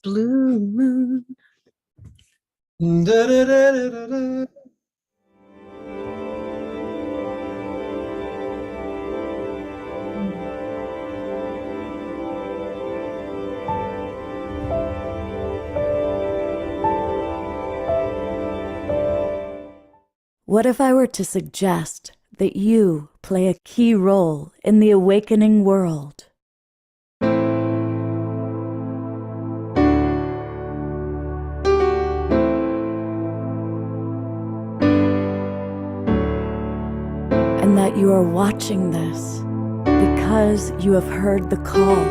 Blue moon. Da-da-da-da-da-da. What if I were to suggest that you play a key role in the awakening world? And that you are watching this because you have heard the call.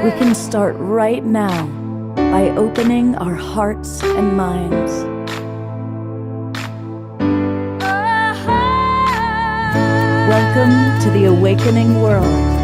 We can start right now by opening our hearts and minds. Welcome to the awakening world.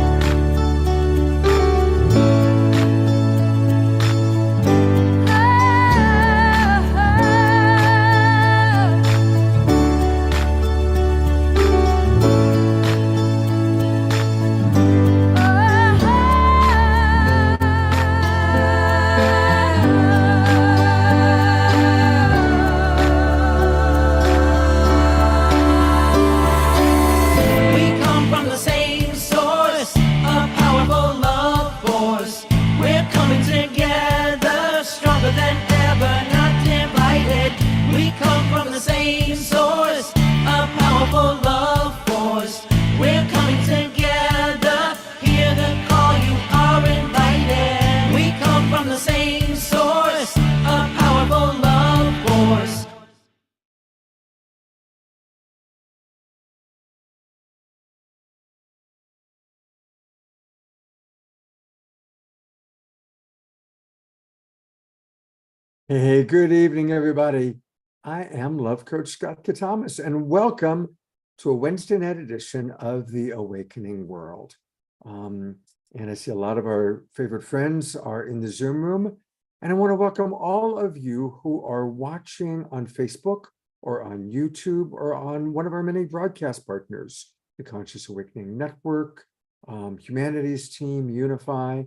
Hey, good evening, everybody. I am Love Coach Scott Katamas, and welcome to a Wednesday night edition of The Awakening World. And I see a lot of our favorite friends are in the Zoom room, and I want to welcome all of you who are watching on Facebook or on YouTube or on one of our many broadcast partners, the Conscious Awakening Network, Humanities Team, Unify,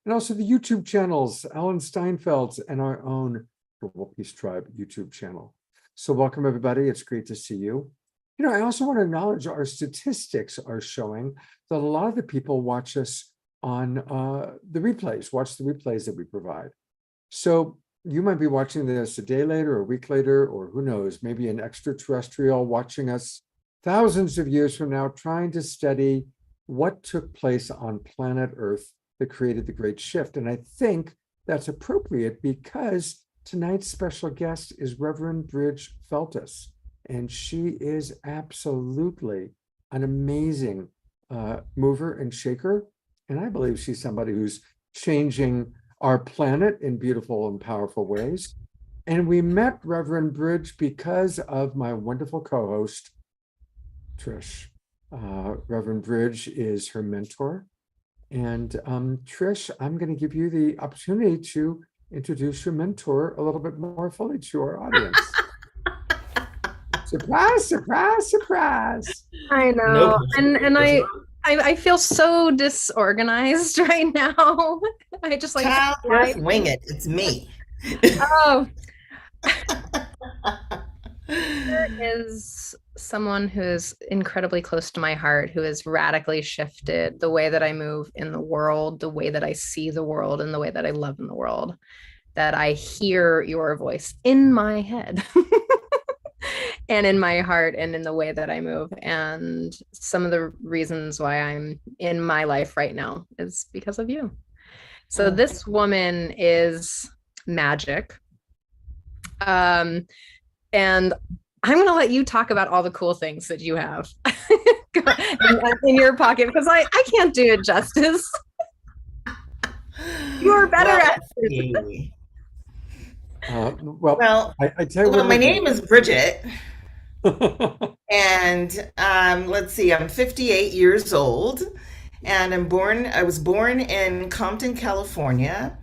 and also the YouTube channels, Alan Steinfeld's and our own Global Peace Tribe YouTube channel. So welcome, everybody. It's great to see you. You know, I also want to acknowledge our statistics are showing that a lot of the people watch us on the replays, watch the replays that we provide. So you might be watching this a day later, or a week later, or who knows, maybe an extraterrestrial watching us thousands of years from now, trying to study what took place on planet Earth that created the Great Shift. And I think that's appropriate because tonight's special guest is Reverend Bridge Feltus, and she is absolutely an amazing mover and shaker. And I believe she's somebody who's changing our planet in beautiful and powerful ways. And we met Reverend Bridge because of my wonderful co-host, Trish. Reverend Bridge is her mentor. And Trish, I'm going to give you the opportunity to introduce your mentor a little bit more fully to our audience. Surprise, surprise, surprise. I know. And I feel so disorganized right now. I just like just wing it. It's me. Oh. There is someone who is incredibly close to my heart, who has radically shifted the way that I move in the world, the way that I see the world, and the way that I love in the world, that I hear your voice in my head and in my heart and in the way that I move. And some of the reasons why I'm in my life right now is because of you. So this woman is magic. And I'm going to let you talk about all the cool things that you have in your pocket, because I can't do it justice. You're better at it. I tell you what. My name is Bridget. And let's see, I'm 58 years old, and I was born in Compton, California,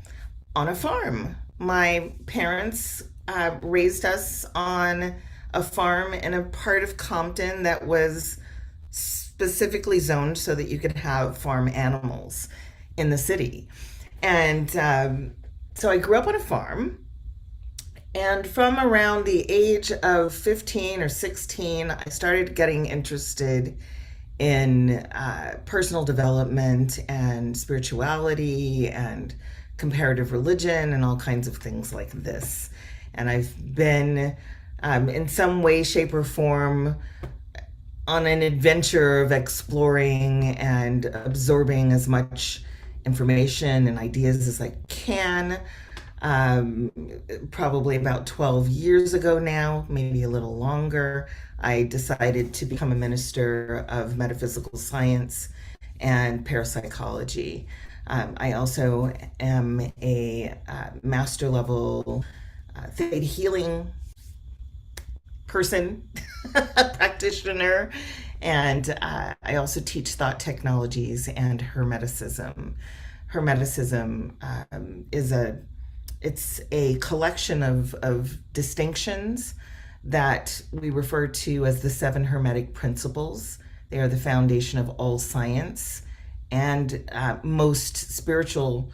on a farm. My parents raised us on a farm in a part of Compton that was specifically zoned so that you could have farm animals in the city. And so I grew up on a farm. And from around the age of 15 or 16, I started getting interested in personal development and spirituality and comparative religion and all kinds of things like this. And I've been, in some way, shape, or form, on an adventure of exploring and absorbing as much information and ideas as I can. Probably about 12 years ago now, maybe a little longer, I decided to become a minister of metaphysical science and parapsychology. I also am a master level theta healing person, practitioner, and I also teach thought technologies and Hermeticism. Hermeticism it's a collection of distinctions that we refer to as the 7 Hermetic principles. They are the foundation of all science, and most spiritual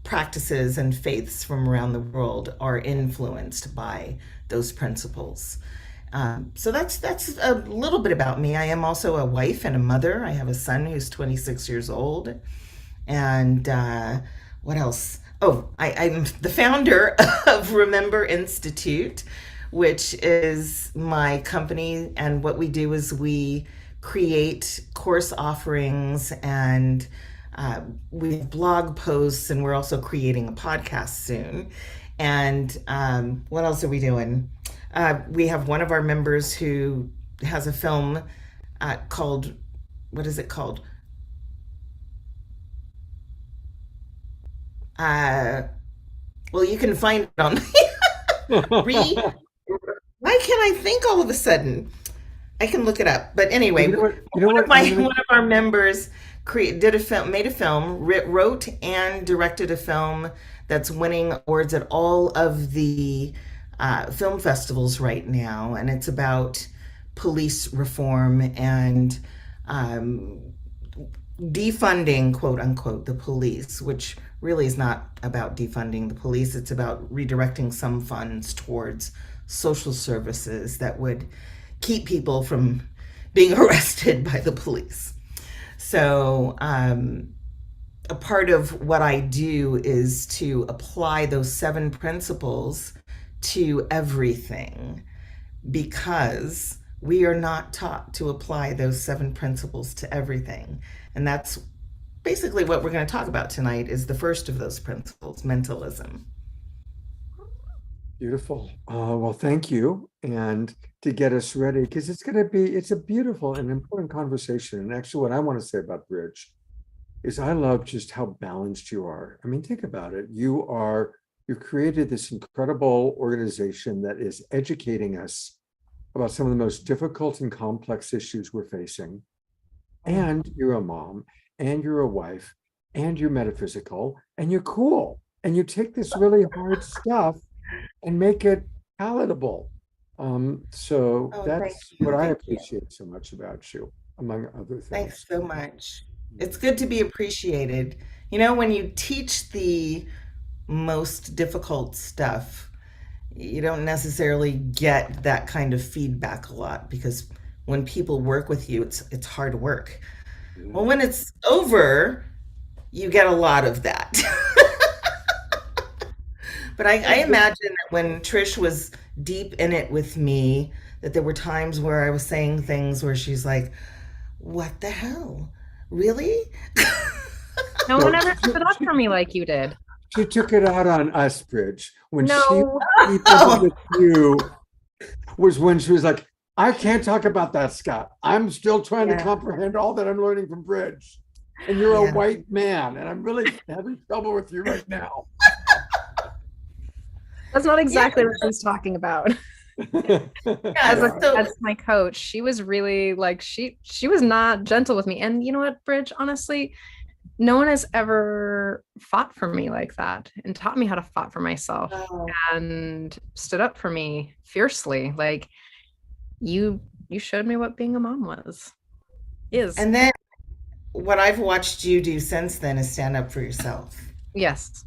practices and faiths from around the world are influenced by those principles. So that's a little bit about me. I am also a wife and a mother. I have a son who's 26 years old. And what else? Oh, I'm the founder of Remember Institute, which is my company. And what we do is we create course offerings, and we have blog posts, and we're also creating a podcast soon. And what else are we doing? We have one of our members who has a film called, what is it called? Well, you can find it on why can't I think all of a sudden? I can look it up. But anyway, one of our members did a film, made a film, wrote and directed a film that's winning awards at all of the film festivals right now, and it's about police reform and defunding, quote unquote, the police, which really is not about defunding the police. It's about redirecting some funds towards social services that would keep people from being arrested by the police. So a part of what I do is to apply those 7 principles to everything, because we are not taught to apply those 7 principles to everything. And that's basically what we're going to talk about tonight, is the first of those principles, mentalism. Beautiful. Well, thank you. And to get us ready, because it's a beautiful and important conversation. And actually, what I want to say about Bridge is I love just how balanced you are. I mean, think about it. You created this incredible organization that is educating us about some of the most difficult and complex issues we're facing. And you're a mom, and you're a wife, and you're metaphysical, and you're cool. And you take this really hard stuff and make it palatable. So that's what I appreciate so much about you, among other things. Thanks so much. It's good to be appreciated. You know, when you teach the most difficult stuff, you don't necessarily get that kind of feedback a lot, because when people work with you, it's hard work. Well, when it's over, you get a lot of that. But I imagine that when Trish was deep in it with me, that there were times where I was saying things where she's like, what the hell? Really? No one ever stood up for me like you did. She took it out on us, Bridge. When No. she was deep into with you, was when she was like, I can't talk about that, Scott. I'm still trying to comprehend all that I'm learning from Bridge. And you're a white man, and I'm really having trouble with you right now. That's not exactly what she's talking about. As my coach, she was really like, she was not gentle with me. And you know what, Bridge, honestly, no one has ever fought for me like that and taught me how to fight for myself and stood up for me fiercely. Like, you you showed me what being a mom was. Is. And then what I've watched you do since then is stand up for yourself. Yes.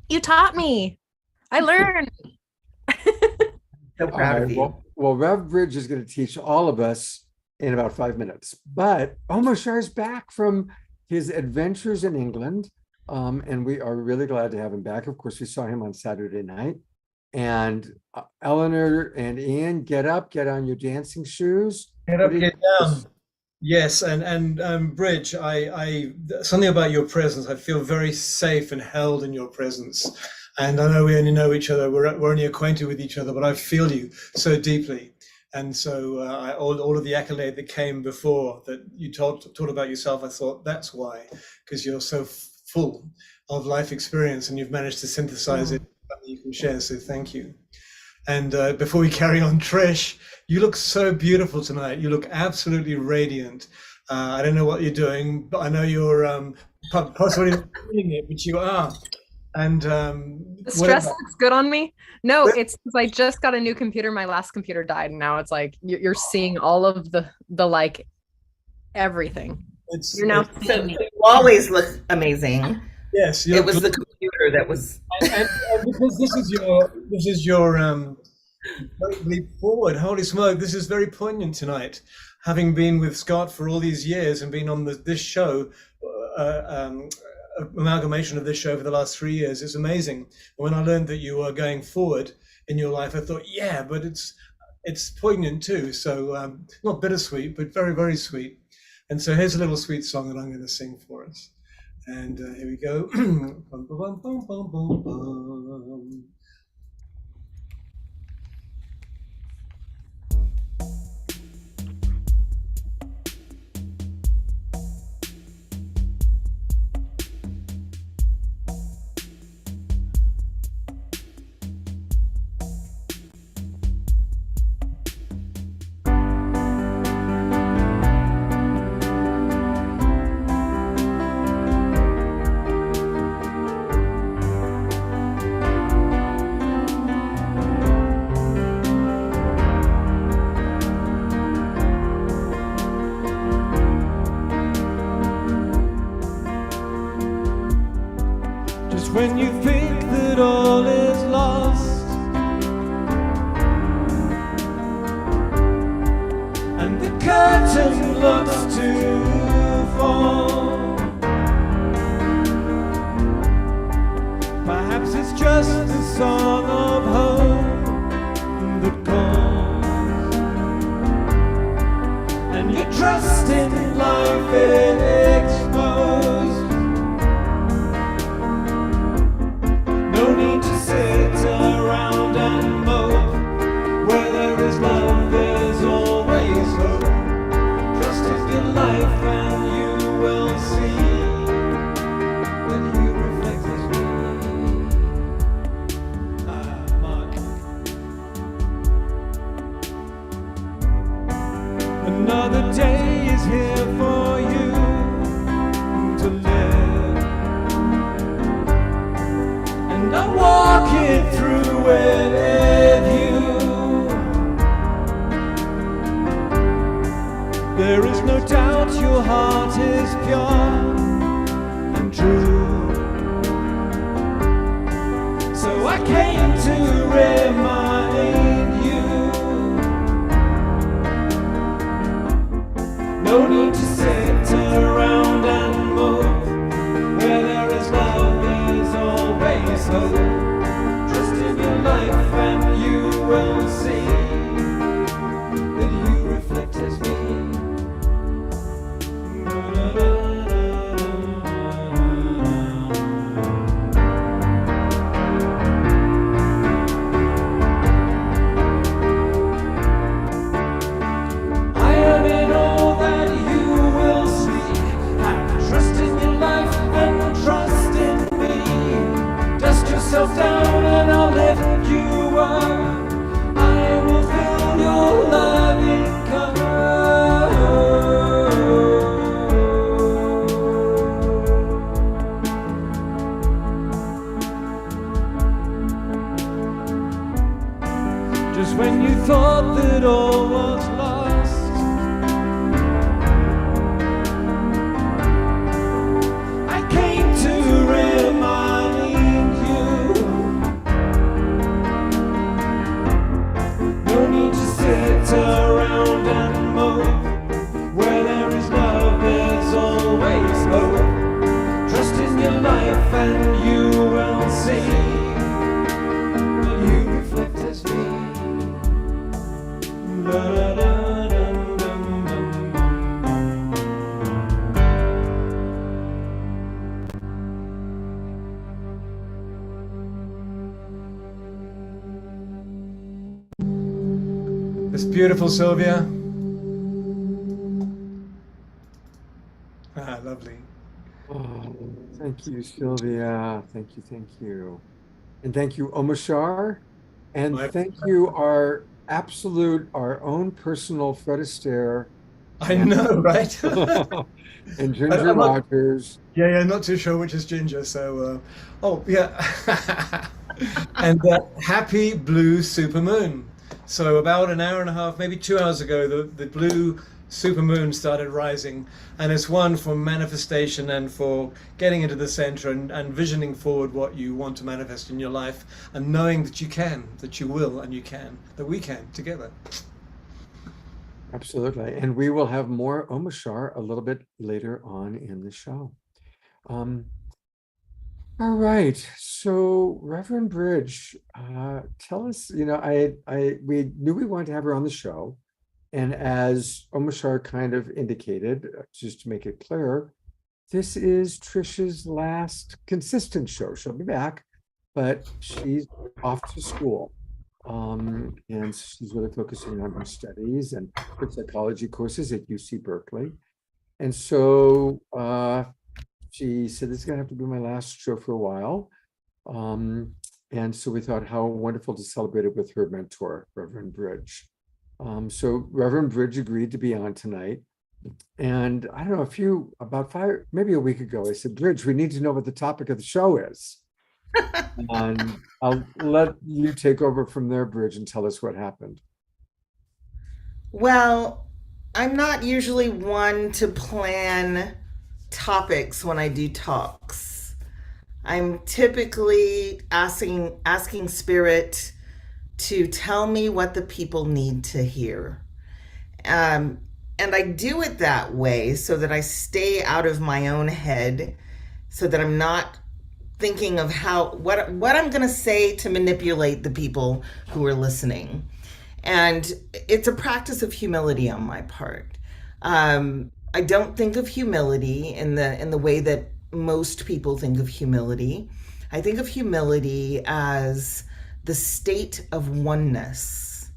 You taught me. I learned. So proud of you. Well, Rev Bridge is going to teach all of us in about 5 minutes. But Omar is back from his adventures in England. And we are really glad to have him back. Of course, we saw him on Saturday night. And Eleanor and Ian, get up, get on your dancing shoes. Get up, get down. Yes, and Bridge, I something about your presence. I feel very safe and held in your presence. And I know we only know each other. We're only acquainted with each other, but I feel you so deeply. And so all of the accolade that came before that you talked about yourself, I thought that's why, because you're so full of life experience and you've managed to synthesize it that you can share. So thank you. And before we carry on, Trish, you look so beautiful tonight. You look absolutely radiant. I don't know what you're doing, but I know you're possibly not doing it, but you are. And the stress looks good on me. No, it's because I just got a new computer. My last computer died, and now it's like you're seeing all of the like everything. You're now seeing me. You always look amazing. Yes, it was the computer that was. And because this is your great leap forward. Holy smoke! This is very poignant tonight. Having been with Scott for all these years and been on this show. Amalgamation of this show for the last 3 years. It's amazing. When I learned that you were going forward in your life, I thought, yeah, but it's poignant too. So not bittersweet, but very, very sweet. And so here's a little sweet song that I'm going to sing for us. And here we go. Bum, bum, bum, bum, bum, bum, bum. When you think that all is lost and the curtain looks to fall, perhaps it's just a song of hope that calls, and you trust in life exposed. No need to sit around and mope. Where there is love, there's always hope. Trust in your life and you will see that you reflect as me. Mark. Another day is here for you to live. I walk it through with you. There is no doubt your heart is pure and true. So I came to remind you. No need to sit around and mope. Where there is love, there's always hope. Trust in your life and you will see that you reflect as me. beautiful, Sylvia. Ah, lovely. Oh, thank you, Sylvia. Thank you, thank you. And thank you, Omashar. And My, thank you, our absolute, our own personal Fred Astaire I and, know, right? and Ginger I'm not, Rogers. yeah, not too sure which is Ginger. So, oh yeah, and happy blue supermoon. So about an hour and a half, maybe 2 hours ago, the blue supermoon started rising, and it's one for manifestation and for getting into the center and visioning forward what you want to manifest in your life, and knowing that you can, that you will, and you can, that we can together. Absolutely. And we will have more Omashar a little bit later on in the show. All right. So Reverend Bridge, tell us, we knew we wanted to have her on the show. And as Omashar kind of indicated, just to make it clear, this is Trisha's last consistent show. She'll be back, but she's off to school. And she's really focusing on her studies and her psychology courses at UC Berkeley. And so she said, this is going to have to be my last show for a while. And so we thought how wonderful to celebrate it with her mentor, Reverend Bridge. So Reverend Bridge agreed to be on tonight. And I don't know, maybe a week ago, I said, Bridge, we need to know what the topic of the show is. And I'll let you take over from there, Bridge, and tell us what happened. Well, I'm not usually one to plan topics when I do talks. I'm typically asking Spirit to tell me what the people need to hear. And I do it that way so that I stay out of my own head, so that I'm not thinking of what I'm going to say to manipulate the people who are listening. And it's a practice of humility on my part. I don't think of humility in the way that most people think of humility. I think of humility as the state of oneness.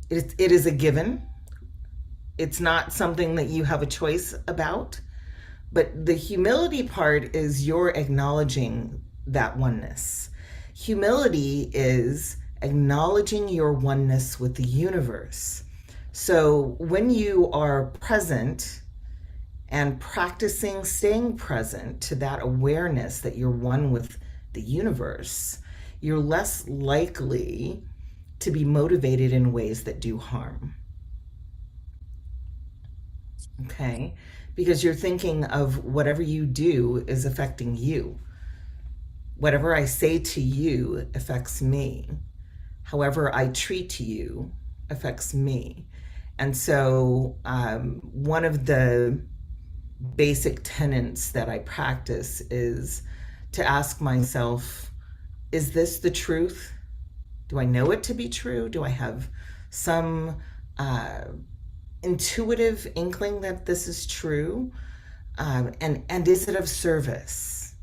It is a given. It's not something that you have a choice about. But the humility part is you're acknowledging that oneness. Humility is acknowledging your oneness with the universe. So when you are present and practicing staying present to that awareness that you're one with the universe, you're less likely to be motivated in ways that do harm. Okay? Because you're thinking of whatever you do is affecting you. Whatever I say to you affects me. However I treat you affects me. And so one of the basic tenets that I practice is to ask myself, is this the truth? Do I know it to be true? Do I have some intuitive inkling that this is true? And is it of service?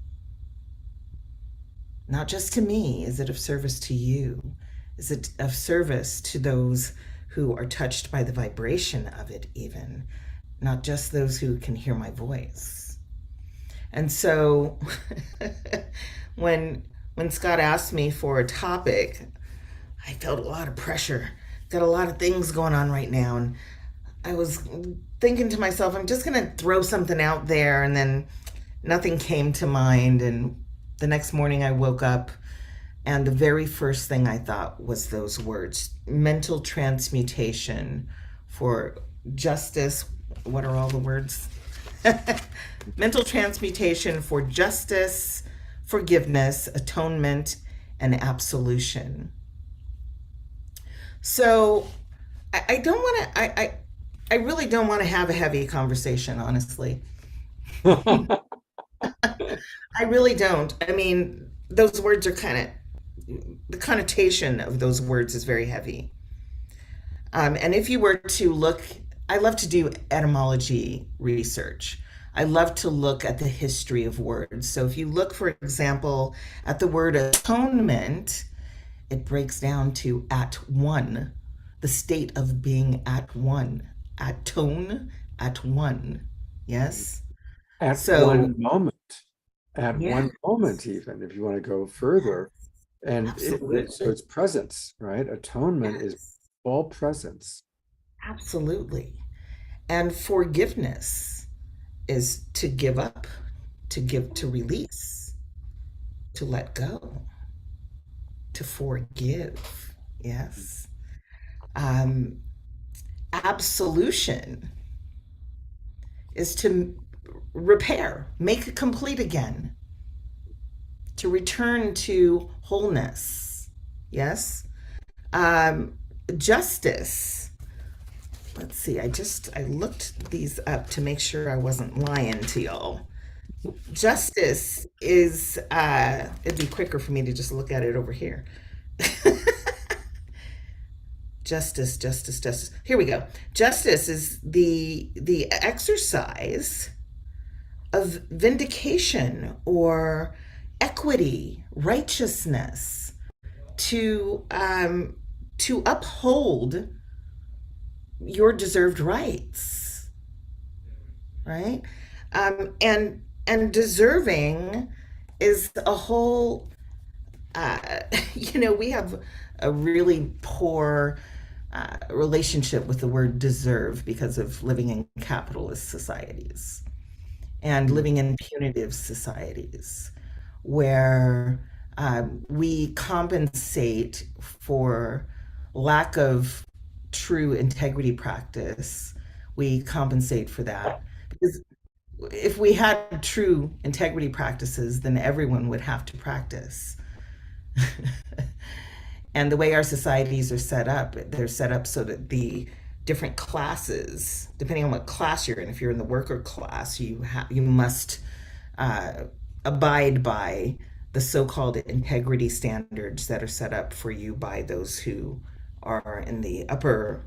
Not just to me, is it of service to you? Is it of service to those who are touched by the vibration of it even? Not just those who can hear my voice. And so when Scott asked me for a topic, I felt a lot of pressure. Got a lot of things going on right now, and I was thinking to myself, I'm just going to throw something out there, and then nothing came to mind. And the next morning I woke up, and the very first thing I thought was those words: mental transmutation for justice. What are all the words? Mental transmutation for justice, forgiveness, atonement, and absolution. So I don't want to, I really don't want to have a heavy conversation, honestly. I really don't. I mean, those words are the connotation of those words is very heavy. And if you were to look, I love to do etymology research. I love to look at the history of words. So if you look, for example, at the word atonement, it breaks down to at one. the state of being at one, at one. Yes. At So, one moment, yeah, even if you want to go further. And so absolutely. it's presence, right? Atonement is Yes, all presence. absolutely. And forgiveness is to give up, to release, to let go, to forgive. Yes. Um, Absolution is to repair, make it complete again, to return to wholeness. Yes. Um, Justice. Let's see. I looked these up to make sure I wasn't lying to y'all. Justice is it'd be quicker for me to just look at it over here. Justice, justice, justice. Here we go. Justice is the exercise of vindication or equity, righteousness, to uphold your deserved rights, right? And deserving is a whole. We have a really poor relationship with the word deserve because of living in capitalist societies and living in punitive societies where we compensate for lack of true integrity practice. We compensate for that because if we had true integrity practices, then everyone would have to practice. And the way our societies are set up, they're set up so that the different classes, depending on what class you're in, if you're in the worker class, you must uh, abide by the so-called integrity standards that are set up for you by those who are in the upper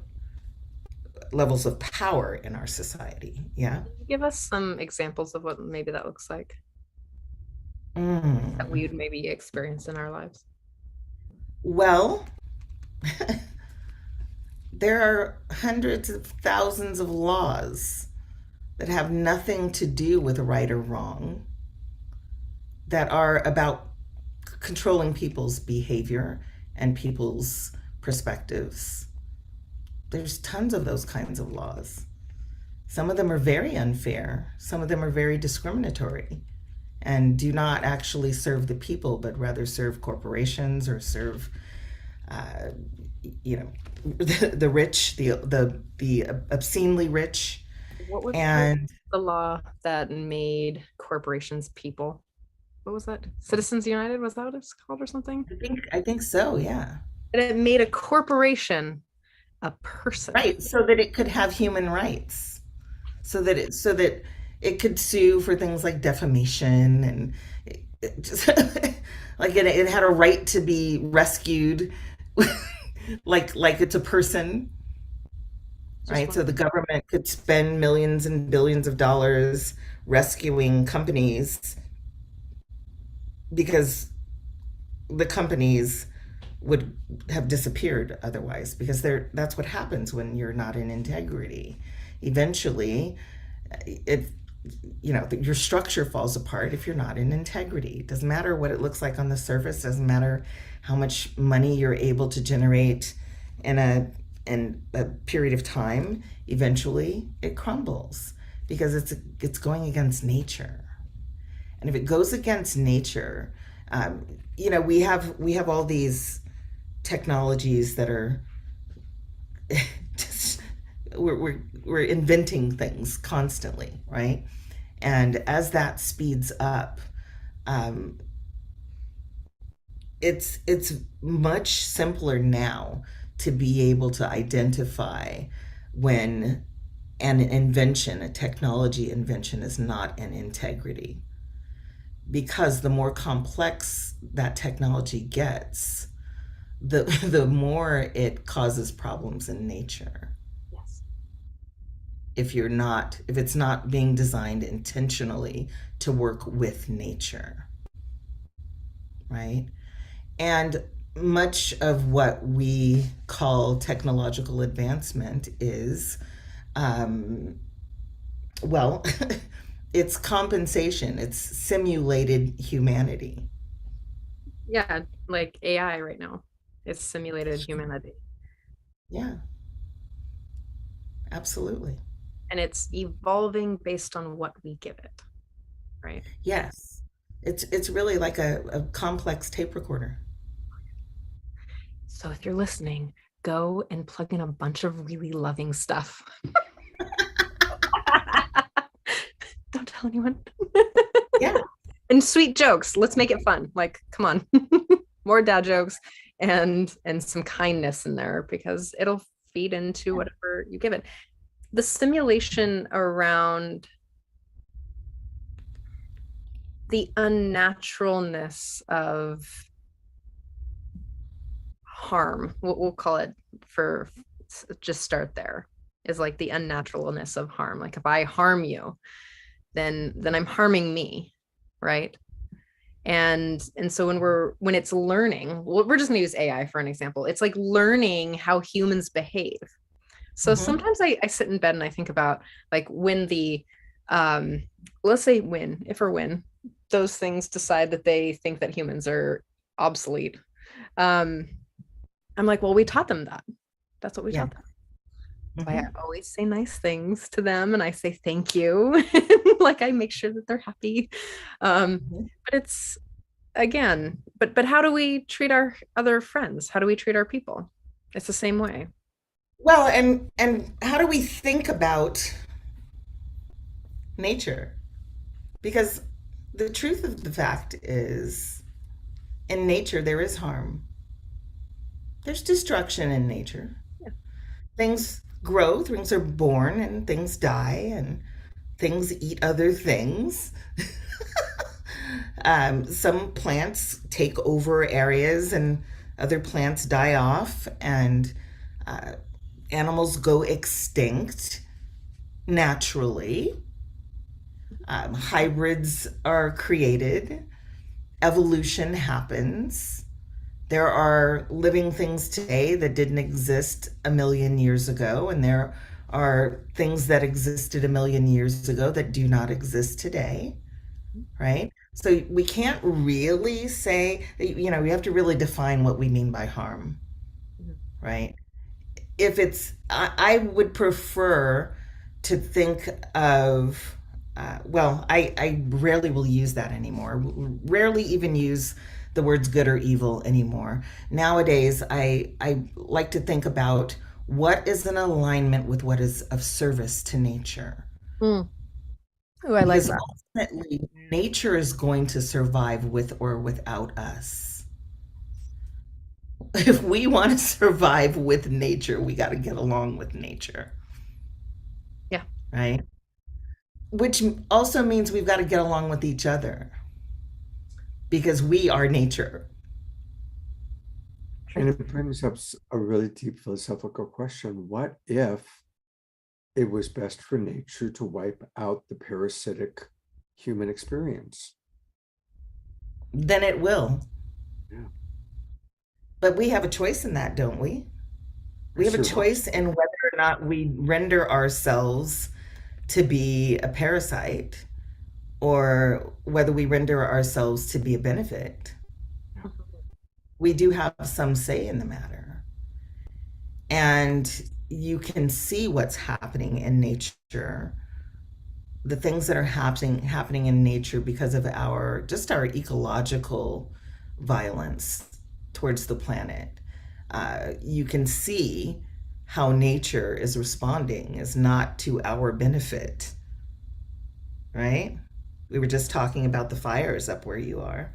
levels of power in our society. Yeah. Give us some examples of what maybe that looks like that we Mm. would maybe experience in our lives. Well, there are hundreds of thousands of laws that have nothing to do with right or wrong, that are about controlling people's behavior and people's perspectives. There's tons of those kinds of laws. Some of them are very unfair, some of them are very discriminatory and do not actually serve the people, but rather serve corporations or serve, uh, the rich, the obscenely rich, What was and the law that made corporations people? What was that? Citizens United, was that what it's called or something? I think so, yeah. And it made a corporation a person. Right, so that it could have human rights, so that it could sue for things like defamation and it just like it had a right to be rescued like it's a person, Just right? So the government could spend millions and billions of dollars rescuing companies because the companies would have disappeared otherwise because that's what happens when you're not in integrity. Eventually, it your structure falls apart if you're not in integrity. It doesn't matter what it looks like on the surface, doesn't matter how much money you're able to generate in a period of time. Eventually it crumbles because it's going against nature. And if it goes against nature, we have all these technologies that are just we're inventing things constantly, right? And as that speeds up, um, it's much simpler now to be able to identify when an invention, a technology invention, is not in integrity. Because the more complex that technology gets, the more it causes problems in nature. yes. If it's not being designed intentionally to work with nature, right? And much of what we call technological advancement is, well, it's compensation, it's simulated humanity. Yeah, like AI right now. It's simulated humanity. Yeah, absolutely. And it's evolving based on what we give it, right? Yes. It's really like a complex tape recorder. So if you're listening, go and plug in a bunch of really loving stuff. Don't tell anyone. Yeah. And sweet jokes. Let's make it fun. Like, come on. More dad jokes and some kindness in there, because it'll feed into whatever you give it. The simulation around the unnaturalness of harm, we'll call it, for just start there, is like the unnaturalness of harm. Like if I harm you, then I'm harming me, right? And so when it's learning, we're just going to use AI for an example. It's like learning how humans behave. So sometimes I sit in bed and I think about, like, when the let's say when those things decide that they think that humans are obsolete, I'm like, well, we taught them that. That's what we taught them. So I always say nice things to them, and I say thank you. Like, I make sure that they're happy. But it's, again, but how do we treat our other friends? How do we treat our people? It's the same way. Well, and how do we think about nature? Because the truth of the fact is, in nature there is harm. There's destruction in nature. Yeah. Things grow, things are born, and things die, and things eat other things. Some plants take over areas and other plants die off, and animals go extinct naturally. Hybrids are created. Evolution happens. There are living things today that didn't exist a million years ago, and there are things that existed a million years ago that do not exist today, right? So we can't really say, we have to really define what we mean by harm, right? If it's, I would prefer to think of, I rarely will use that anymore. Rarely even use the words good or evil anymore. Nowadays, I like to think about what is in alignment with what is of service to nature. Oh, I like Because that. ultimately, nature is going to survive with or without us. If we want to survive with nature, we got to get along with nature. Yeah. Right? Which also means we've got to get along with each other, because we are nature. And it brings up a really deep philosophical question. What if it was best for nature to wipe out the parasitic human experience? Then it will. Yeah. But we have a choice in that, don't we? We have a Sure. choice in whether or not we render ourselves to be a parasite, or whether we render ourselves to be a benefit. We do have some say in the matter. And you can see what's happening in nature, the things that are happening in nature because of our ecological violence towards the planet. You can see how nature is responding is not to our benefit, right? We were just talking about the fires up where you are.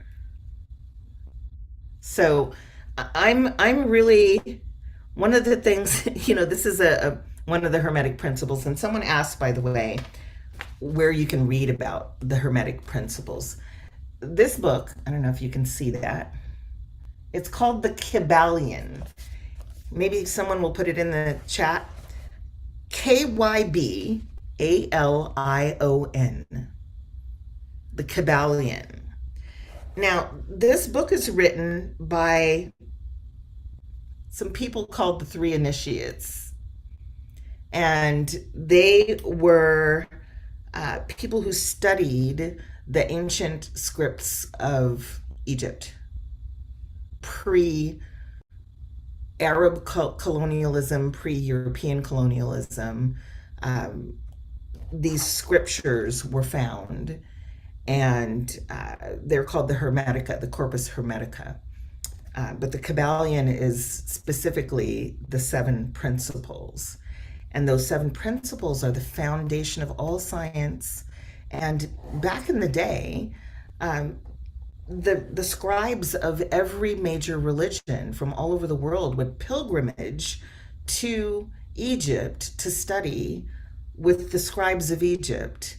So I'm really, one of the things, this is one of the Hermetic principles. And someone asked, by the way, where you can read about the Hermetic principles. This book, I don't know if you can see that. It's called the Kybalion. Maybe someone will put it in the chat. Kybalion. The Kybalion. Now, this book is written by some people called the Three Initiates. And they were people who studied the ancient scripts of Egypt, pre Arab colonialism, pre European colonialism. These scriptures were found, and they're called the Hermetica, the Corpus Hermetica. But the Kabbalion is specifically the 7 principles. And those 7 principles are the foundation of all science. And back in the day, the scribes of every major religion from all over the world would pilgrimage to Egypt to study with the scribes of Egypt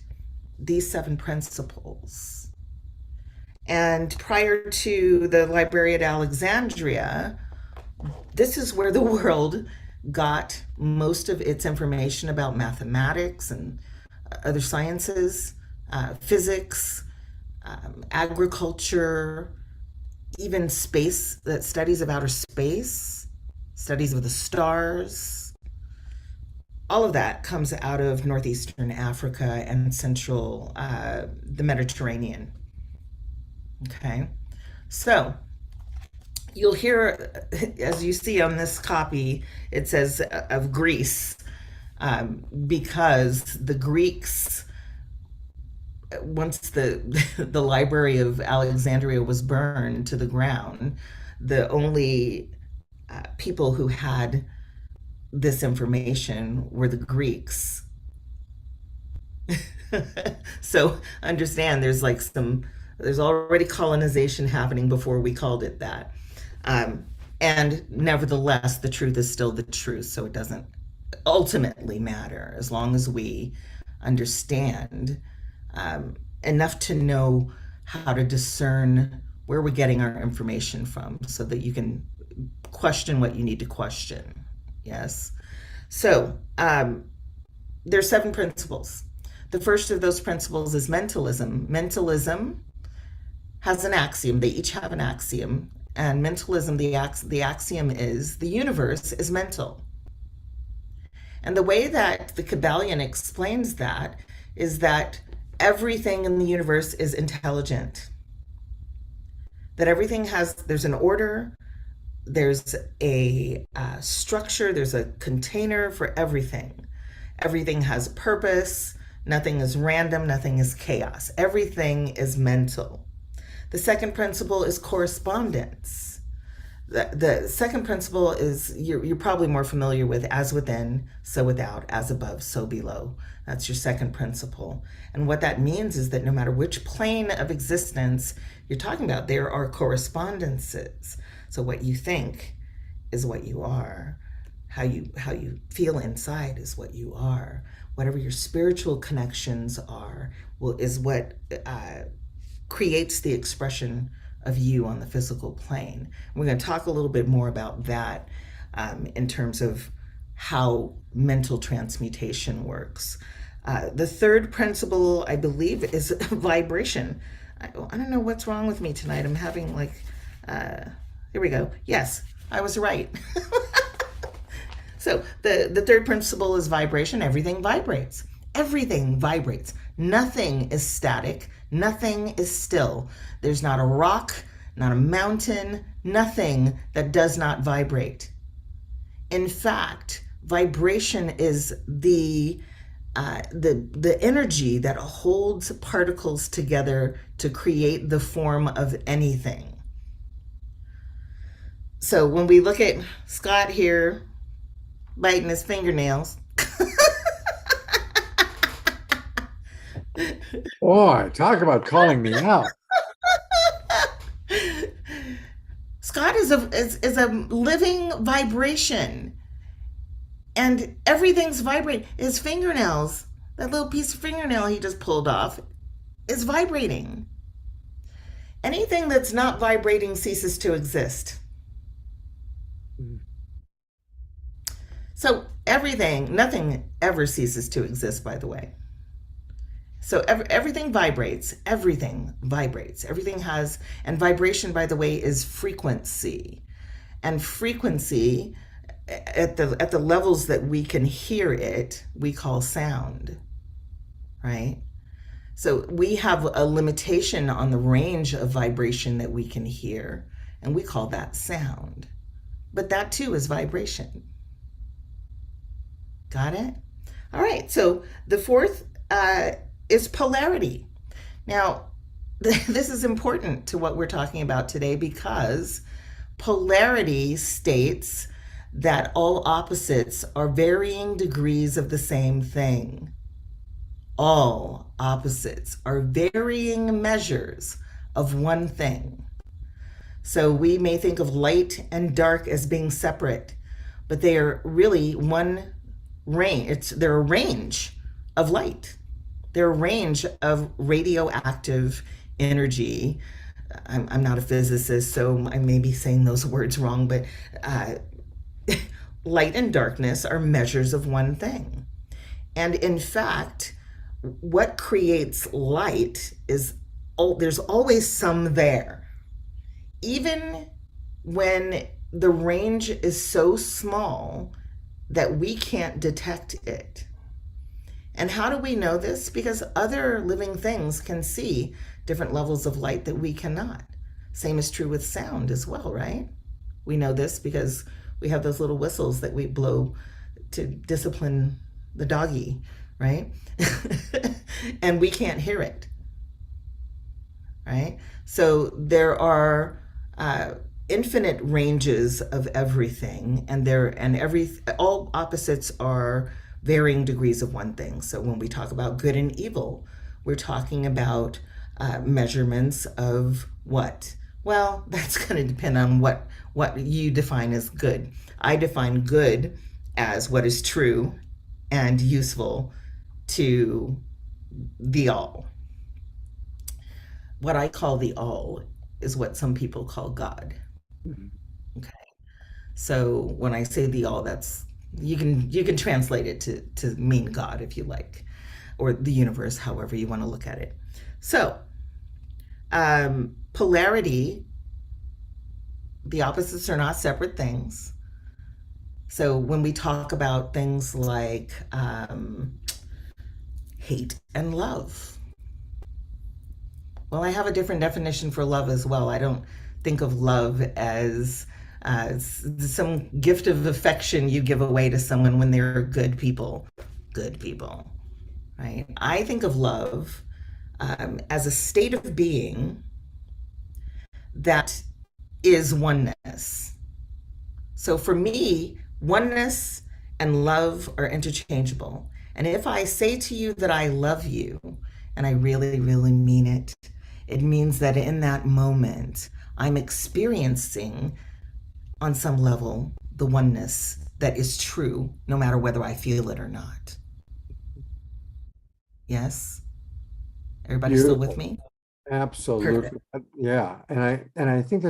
these 7 principles. And prior to the Library at Alexandria, this is where the world got most of its information about mathematics and other sciences, physics, agriculture, even space, that studies of outer space, studies of the stars. All of that comes out of northeastern Africa and central, the Mediterranean. Okay, so you'll hear, as you see on this copy, it says of Greece, because the Greeks, once the Library of Alexandria was burned to the ground, the only people who had this information were the Greeks. So understand, there's already colonization happening before we called it that. And nevertheless, the truth is still the truth, so it doesn't ultimately matter as long as we understand enough to know how to discern where we're getting our information from so that you can question what you need to question. Yes. So there's 7 principles. The first of those principles is mentalism. Mentalism has an axiom. They each have an axiom. And mentalism, the axiom is the universe is mental. And the way that the Kabbalion explains that is that everything in the universe is intelligent. That everything there's an order, there's a structure, there's a container for everything. Everything has purpose, nothing is random, nothing is chaos. Everything is mental. The second principle is correspondence. The second principle is, you're probably more familiar with, as within, so without, as above, so below. That's your second principle. And what that means is that no matter which plane of existence you're talking about, there are correspondences. So what you think is what you are. How you feel inside is what you are. Whatever your spiritual connections are, is what creates the expression of you on the physical plane. We're going to talk a little bit more about that in terms of how mental transmutation works. The third principle, I believe, is vibration. I don't know what's wrong with me tonight. I'm having here we go. Yes, I was right. So the third principle is vibration. Everything vibrates. Everything vibrates. Nothing is static. Nothing is still. There's not a rock, not a mountain, nothing that does not vibrate. In fact, vibration is the energy that holds particles together to create the form of anything. So when we look at Scott here biting his fingernails, Boy, talk about calling me out. Scott is a living vibration, and everything's vibrating. His fingernails, that little piece of fingernail he just pulled off, is vibrating. Anything that's not vibrating ceases to exist. So nothing ever ceases to exist, by the way. So everything vibrates, everything vibrates. Everything has, and vibration, by the way, is frequency. and frequency at the levels that we can hear it, we call sound, right? So we have a limitation on the range of vibration that we can hear, and we call that sound. But that too is vibration. Got it? All right, so the fourth is polarity. Now, this is important to what we're talking about today because polarity states that all opposites are varying degrees of the same thing. All opposites are varying measures of one thing. So we may think of light and dark as being separate, but they are really one range. They're a range of light. They're a range of radioactive energy. I'm not a physicist, so I may be saying those words wrong, but light and darkness are measures of one thing. And in fact, what creates light is, there's always some there. Even when the range is so small that we can't detect it. And how do we know this? Because other living things can see different levels of light that we cannot. Same is true with sound as well, right? We know this because we have those little whistles that we blow to discipline the doggy, right? And we can't hear it, right? So there are infinite ranges of everything, and all opposites are varying degrees of one thing. So when we talk about good and evil, we're talking about measurements of what? Well, that's going to depend on what you define as good. I define good as what is true and useful to the all. What I call the all is what some people call God. Okay. So when I say the all, that's you can translate it to mean God if you like, or the universe, however you want to look at it. So polarity, the opposites are not separate things. So when we talk about things like hate and love, well, I have a different definition for love as well. I don't think of love as some gift of affection you give away to someone when they're good people, right? I think of love as a state of being that is oneness. So for me, oneness and love are interchangeable. And if I say to you that I love you, and I really, really mean it, it means that in that moment, I'm experiencing on some level the oneness that is true, no matter whether I feel it or not. Yes? Everybody still with me? Absolutely. Perfect. Yeah. And I think I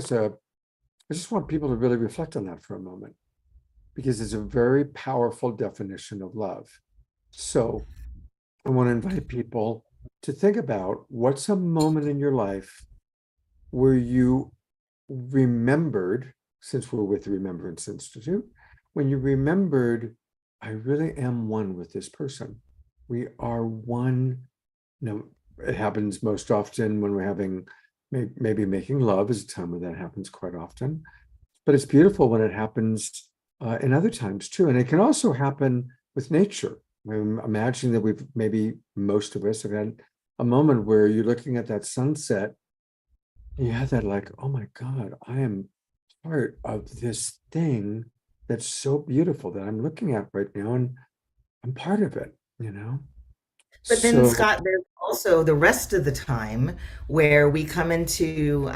just want people to really reflect on that for a moment, because it's a very powerful definition of love. So I want to invite people to think about what's a moment in your life where you remembered, since we're with the Remembrance Institute, when you remembered, I really am one with this person. We are one. Now, it happens most often when we're having, maybe making love is a time when that happens quite often. But it's beautiful when it happens in other times too. And it can also happen with nature. I'm imagining that maybe most of us have had a moment where you're looking at that sunset and you have that like, oh my God, I am part of this thing that's so beautiful that I'm looking at right now, and I'm part of it, you know? But then, So Scott, there's also the rest of the time where we come into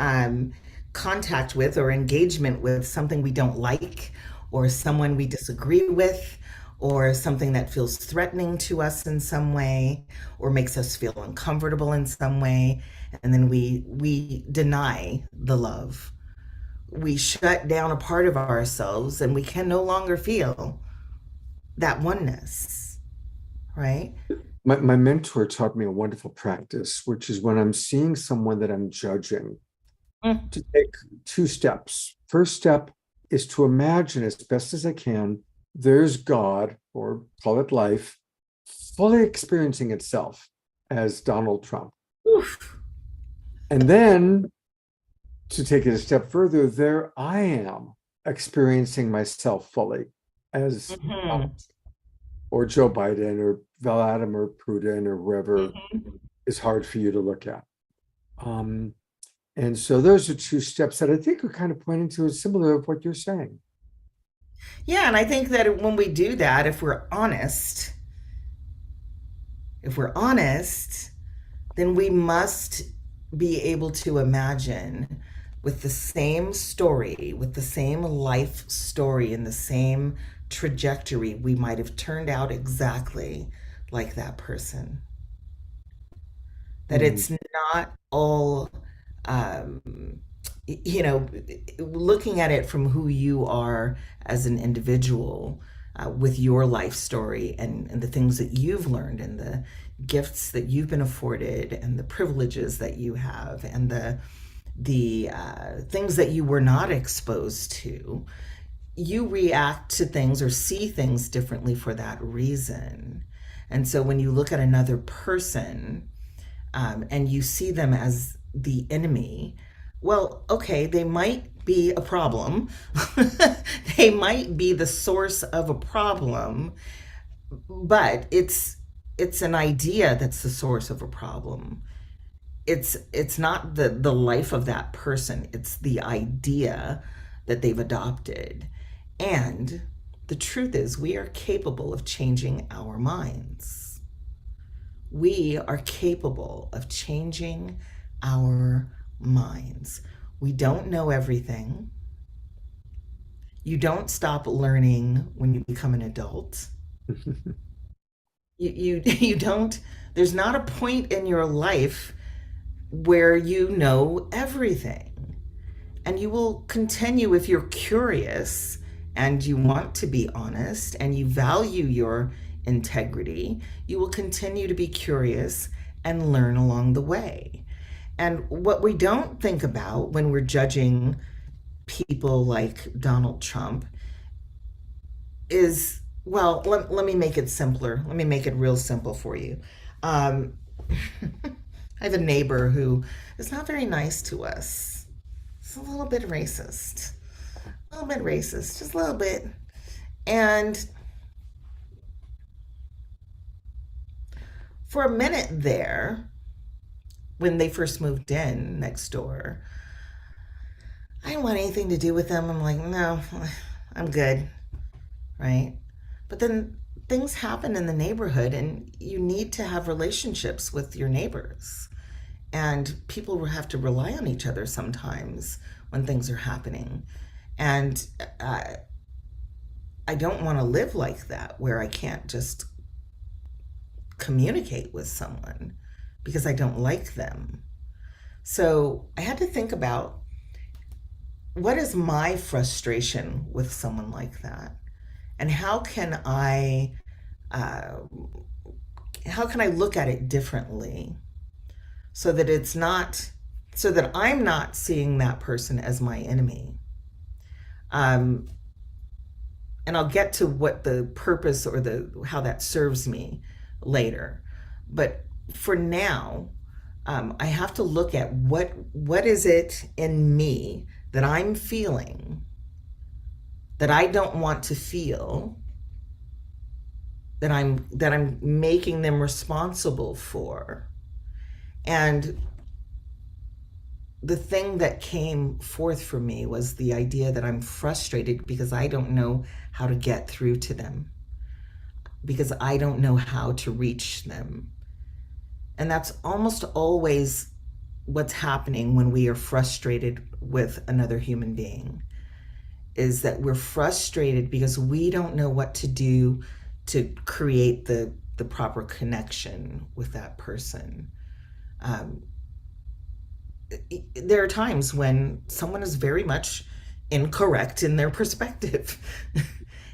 contact with or engagement with something we don't like, or someone we disagree with, or something that feels threatening to us in some way, or makes us feel uncomfortable in some way. And then we deny the love. We shut down a part of ourselves, and we can no longer feel that oneness, right? my mentor taught me a wonderful practice, which is when I'm seeing someone that I'm judging, Mm. to take two steps. First step, is to imagine as best as I can, there's God, or call it life, fully experiencing itself as Donald Trump. Oof. And then to take it a step further, there I am experiencing myself fully as Mhm. or Joe Biden or Vladimir Putin or whoever Mhm. is hard for you to look at. And so those are two steps that I think are kind of pointing to a similar of what you're saying. Yeah, and I think that when we do that, if we're honest, then we must be able to imagine with the same story, with the same life story and the same trajectory, we might have turned out exactly like that person. That Mm. it's not all, um, you know, looking at it from who you are as an individual, with your life story and the things that you've learned and the gifts that you've been afforded and the privileges that you have and the things that you were not exposed to. You react to things or see things differently for that reason. And so when you look at another person, and you see them as the enemy, well, okay, they might be a problem. They might be the source of a problem, but it's an idea that's the source of a problem. It's not the life of that person. It's the idea that they've adopted. And the truth is, we are capable of changing our minds. We are capable of changing our minds. We don't know everything. You don't stop learning when you become an adult. You don't, there's not a point in your life where you know everything. And you will continue, if you're curious and you want to be honest and you value your integrity, you will continue to be curious and learn along the way. And what we don't think about when we're judging people like Donald Trump is, well, let me make it simpler. Let me make it real simple for you. Um, I have a neighbor who is not very nice to us. It's a little bit racist. A little bit racist, just a little bit. And for a minute there, when they first moved in next door, I didn't want anything to do with them. I'm like, no, I'm good, right? But then things happen in the neighborhood, and you need to have relationships with your neighbors. And people have to rely on each other sometimes when things are happening. And I don't want to live like that, where I can't just communicate with someone because I don't like them. So I had to think about, what is my frustration with someone like that? And how can I look at it differently so that I'm not seeing that person as my enemy? And I'll get to what the purpose or how that serves me later. But for now, I have to look at what is it in me that I'm feeling that I don't want to feel, that I'm making them responsible for. And the thing that came forth for me was the idea that I'm frustrated because I don't know how to get through to them, because I don't know how to reach them. And that's almost always what's happening when we are frustrated with another human being, is that we're frustrated because we don't know what to do to create the proper connection with that person. There are times when someone is very much incorrect in their perspective.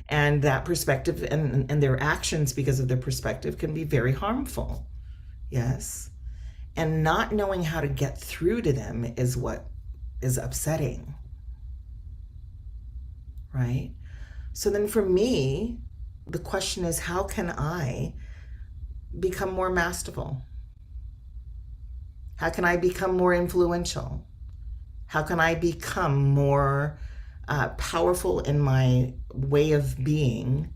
And that perspective and their actions because of their perspective can be very harmful. Yes. And not knowing how to get through to them is what is upsetting. right? So then for me, the question is, how can I become more masterful? How can I become more influential? How can I become more powerful in my way of being,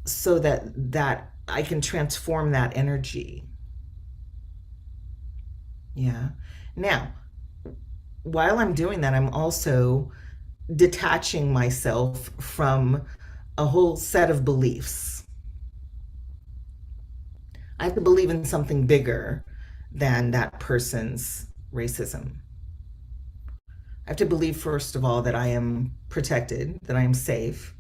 so that I can transform that energy? Yeah. Now, while I'm doing that, I'm also detaching myself from a whole set of beliefs. I have to believe in something bigger than that person's racism. I have to believe, first of all, that I am protected, that I am safe,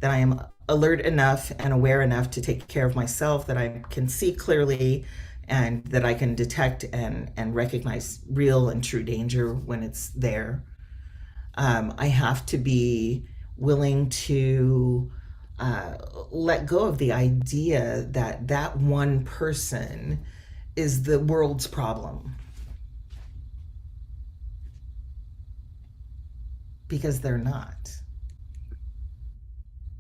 that I am alert enough and aware enough to take care of myself, that I can see clearly, and that I can detect and recognize real and true danger when it's there. I have to be willing to uh, let go of the idea that that one person is the world's problem, because they're not.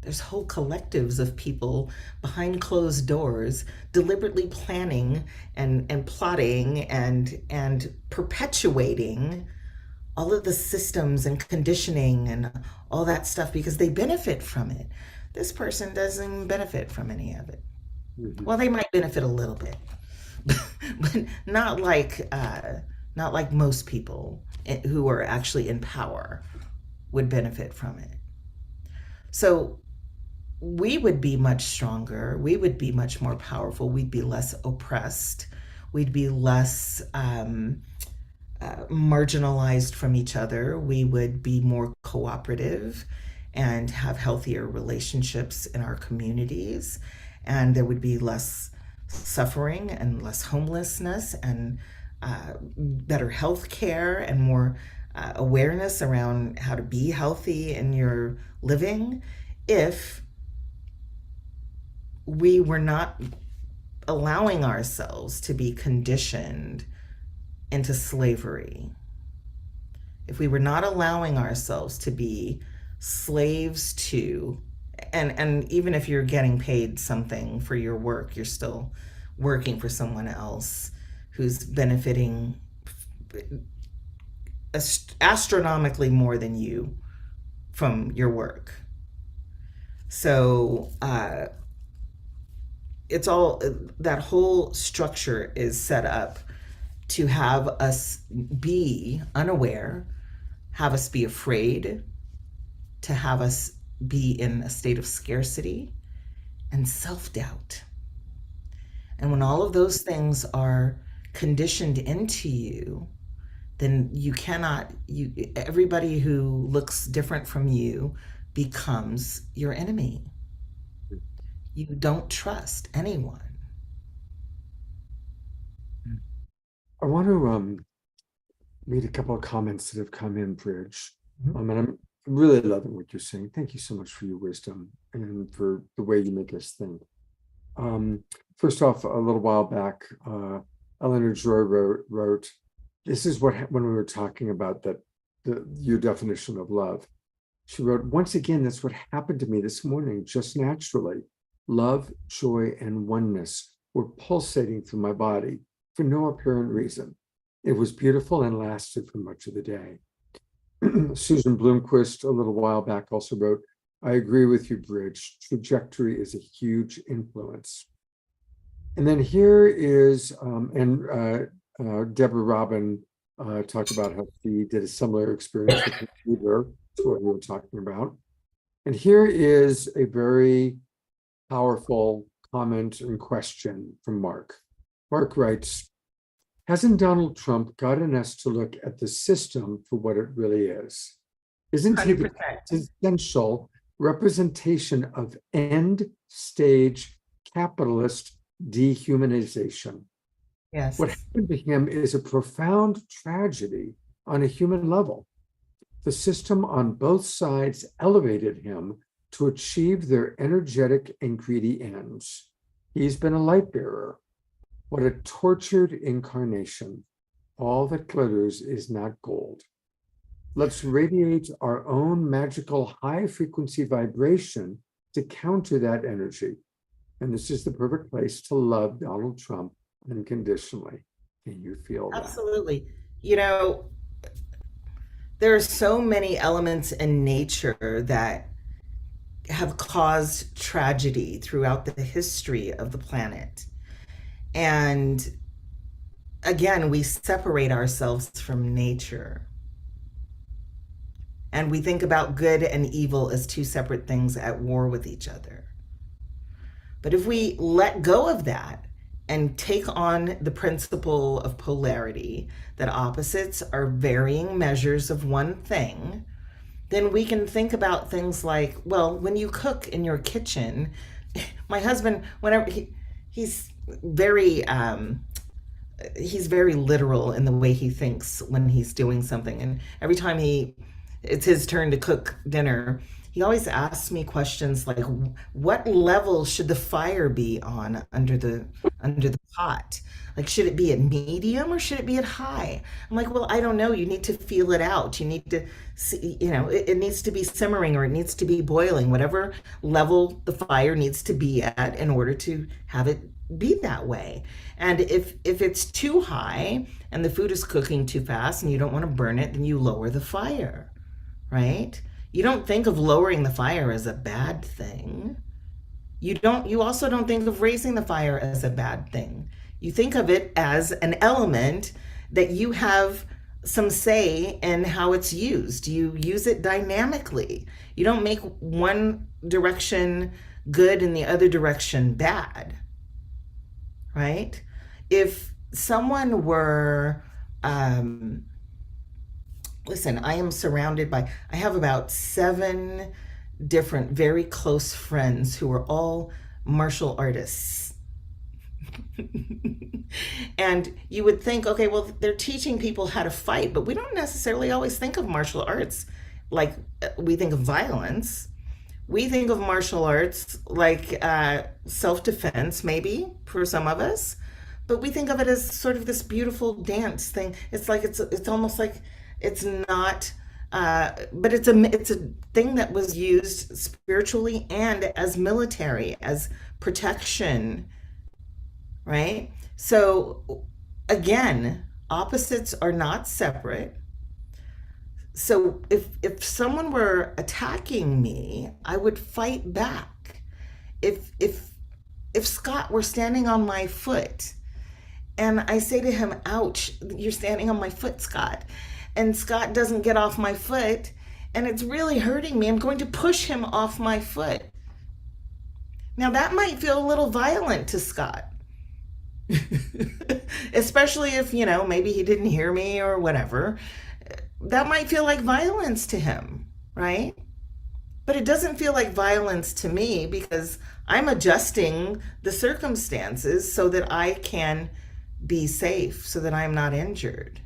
There's whole collectives of people behind closed doors deliberately planning and plotting and perpetuating all of the systems and conditioning and all that stuff because they benefit from it. This person doesn't benefit from any of it. Mhm. Well, they might benefit a little bit, but not like most people who are actually in power would benefit from it. So we would be much stronger. We would be much more powerful. We'd be less oppressed. We'd be less marginalized from each other. We would be more cooperative and have healthier relationships in our communities. And there would be less suffering and less homelessness and better health care and more awareness around how to be healthy in your living if we were not allowing ourselves to be conditioned into slavery. If we were not allowing ourselves to be slaves to, and even if you're getting paid something for your work, you're still working for someone else who's benefiting astronomically more than you from your work. So it's all, that whole structure is set up to have us be unaware, have us be afraid, to have us be in a state of scarcity and self-doubt. And when all of those things are conditioned into you, then everybody who looks different from you becomes your enemy. You don't trust anyone. I want to read a couple of comments that have come in, Bridge. And I'm really loving what you're saying. Thank you so much for your wisdom and for the way you make us think. First off, a little while back, Eleanor Joy wrote, this is what, when we were talking about your definition of love. She wrote, once again, that's what happened to me this morning, just naturally. Love, joy, and oneness were pulsating through my body for no apparent reason. It was beautiful and lasted for much of the day. Susan Bloomquist, a little while back, also wrote, I agree with you, Bridge. Trajectory is a huge influence. And then here is, Deborah Robin talked about how she did a similar experience with her leader, to what we were talking about. And here is a very powerful comment and question from Mark. Mark writes, hasn't Donald Trump gotten us to look at the system for what it really is? Isn't he the 100%. essential representation of end stage capitalist dehumanization? Yes. What happened to him is a profound tragedy on a human level. The system on both sides elevated him to achieve their energetic and greedy ends. He's been a light bearer. What a tortured incarnation. All that glitters is not gold. Let's radiate our own magical high frequency vibration to counter that energy. And this is the perfect place to love Donald Trump unconditionally. Can you feel that? Absolutely. You know, there are so many elements in nature that have caused tragedy throughout the history of the planet. And again, we separate ourselves from nature. And we think about good and evil as two separate things at war with each other. But if we let go of that and take on the principle of polarity, that opposites are varying measures of one thing, then we can think about things like, well, when you cook in your kitchen, my husband, whenever he's very literal in the way he thinks when he's doing something, and every time it's his turn to cook dinner, he always asks me questions like, what level should the fire be on under the pot? Like, should it be at medium or should it be at high? I'm like, well, I don't know. You need to feel it out. You need to see, it needs to be simmering or it needs to be boiling, whatever level the fire needs to be at in order to have it be that way. And if it's too high and the food is cooking too fast and you don't want to burn it, then you lower the fire, right? You don't think of lowering the fire as a bad thing. You also don't think of raising the fire as a bad thing. You think of it as an element that you have some say in how it's used. You use it dynamically. You don't make one direction good and the other direction bad, right? If someone were, listen, I have about 7 different, very close friends who are all martial artists. And you would think, okay, well, they're teaching people how to fight, but we don't necessarily always think of martial arts like we think of violence. We think of martial arts like self-defense, maybe for some of us, but we think of it as sort of this beautiful dance thing. It's like it's almost like it's not, but it's a thing that was used spiritually and as military, as protection, right? So again, opposites are not separate. So if someone were attacking me, I would fight back. If Scott were standing on my foot and I say to him, ouch, you're standing on my foot, Scott, and Scott doesn't get off my foot and it's really hurting me, I'm going to push him off my foot. Now that might feel a little violent to Scott. Especially if, maybe he didn't hear me or whatever. That might feel like violence to him, right? But it doesn't feel like violence to me because I'm adjusting the circumstances so that I can be safe, so that I'm not injured,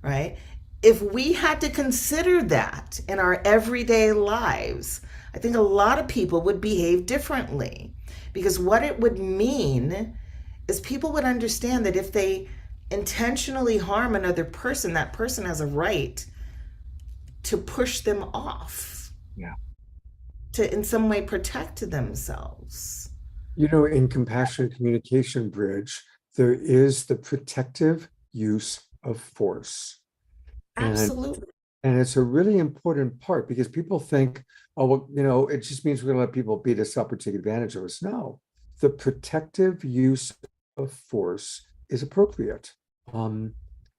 right? If we had to consider that in our everyday lives, I think a lot of people would behave differently, because what it would mean is people would understand that if they intentionally harm another person, that person has a right to push them off. Yeah. To in some way protect themselves. In compassionate communication, Bridge, there is the protective use of force. Absolutely. And it's a really important part, because people think, oh, well, it just means we're going to let people beat us up or take advantage of us. No, the protective use of force is appropriate. And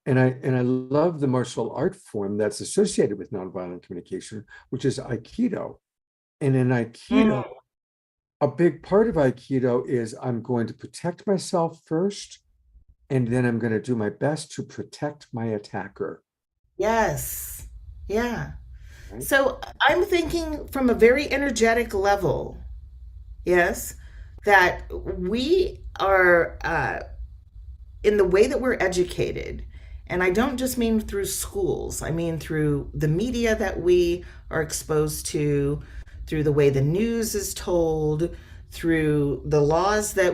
I love the martial art form that's associated with nonviolent communication, which is Aikido. And in Aikido, a big part of Aikido is I'm going to protect myself first, and then I'm going to do my best to protect my attacker. Yes. Yeah. Right? So I'm thinking from a very energetic level, yes, that we are in the way that we're educated. And I don't just mean through schools, I mean through the media that we are exposed to, through the way the news is told, through the laws that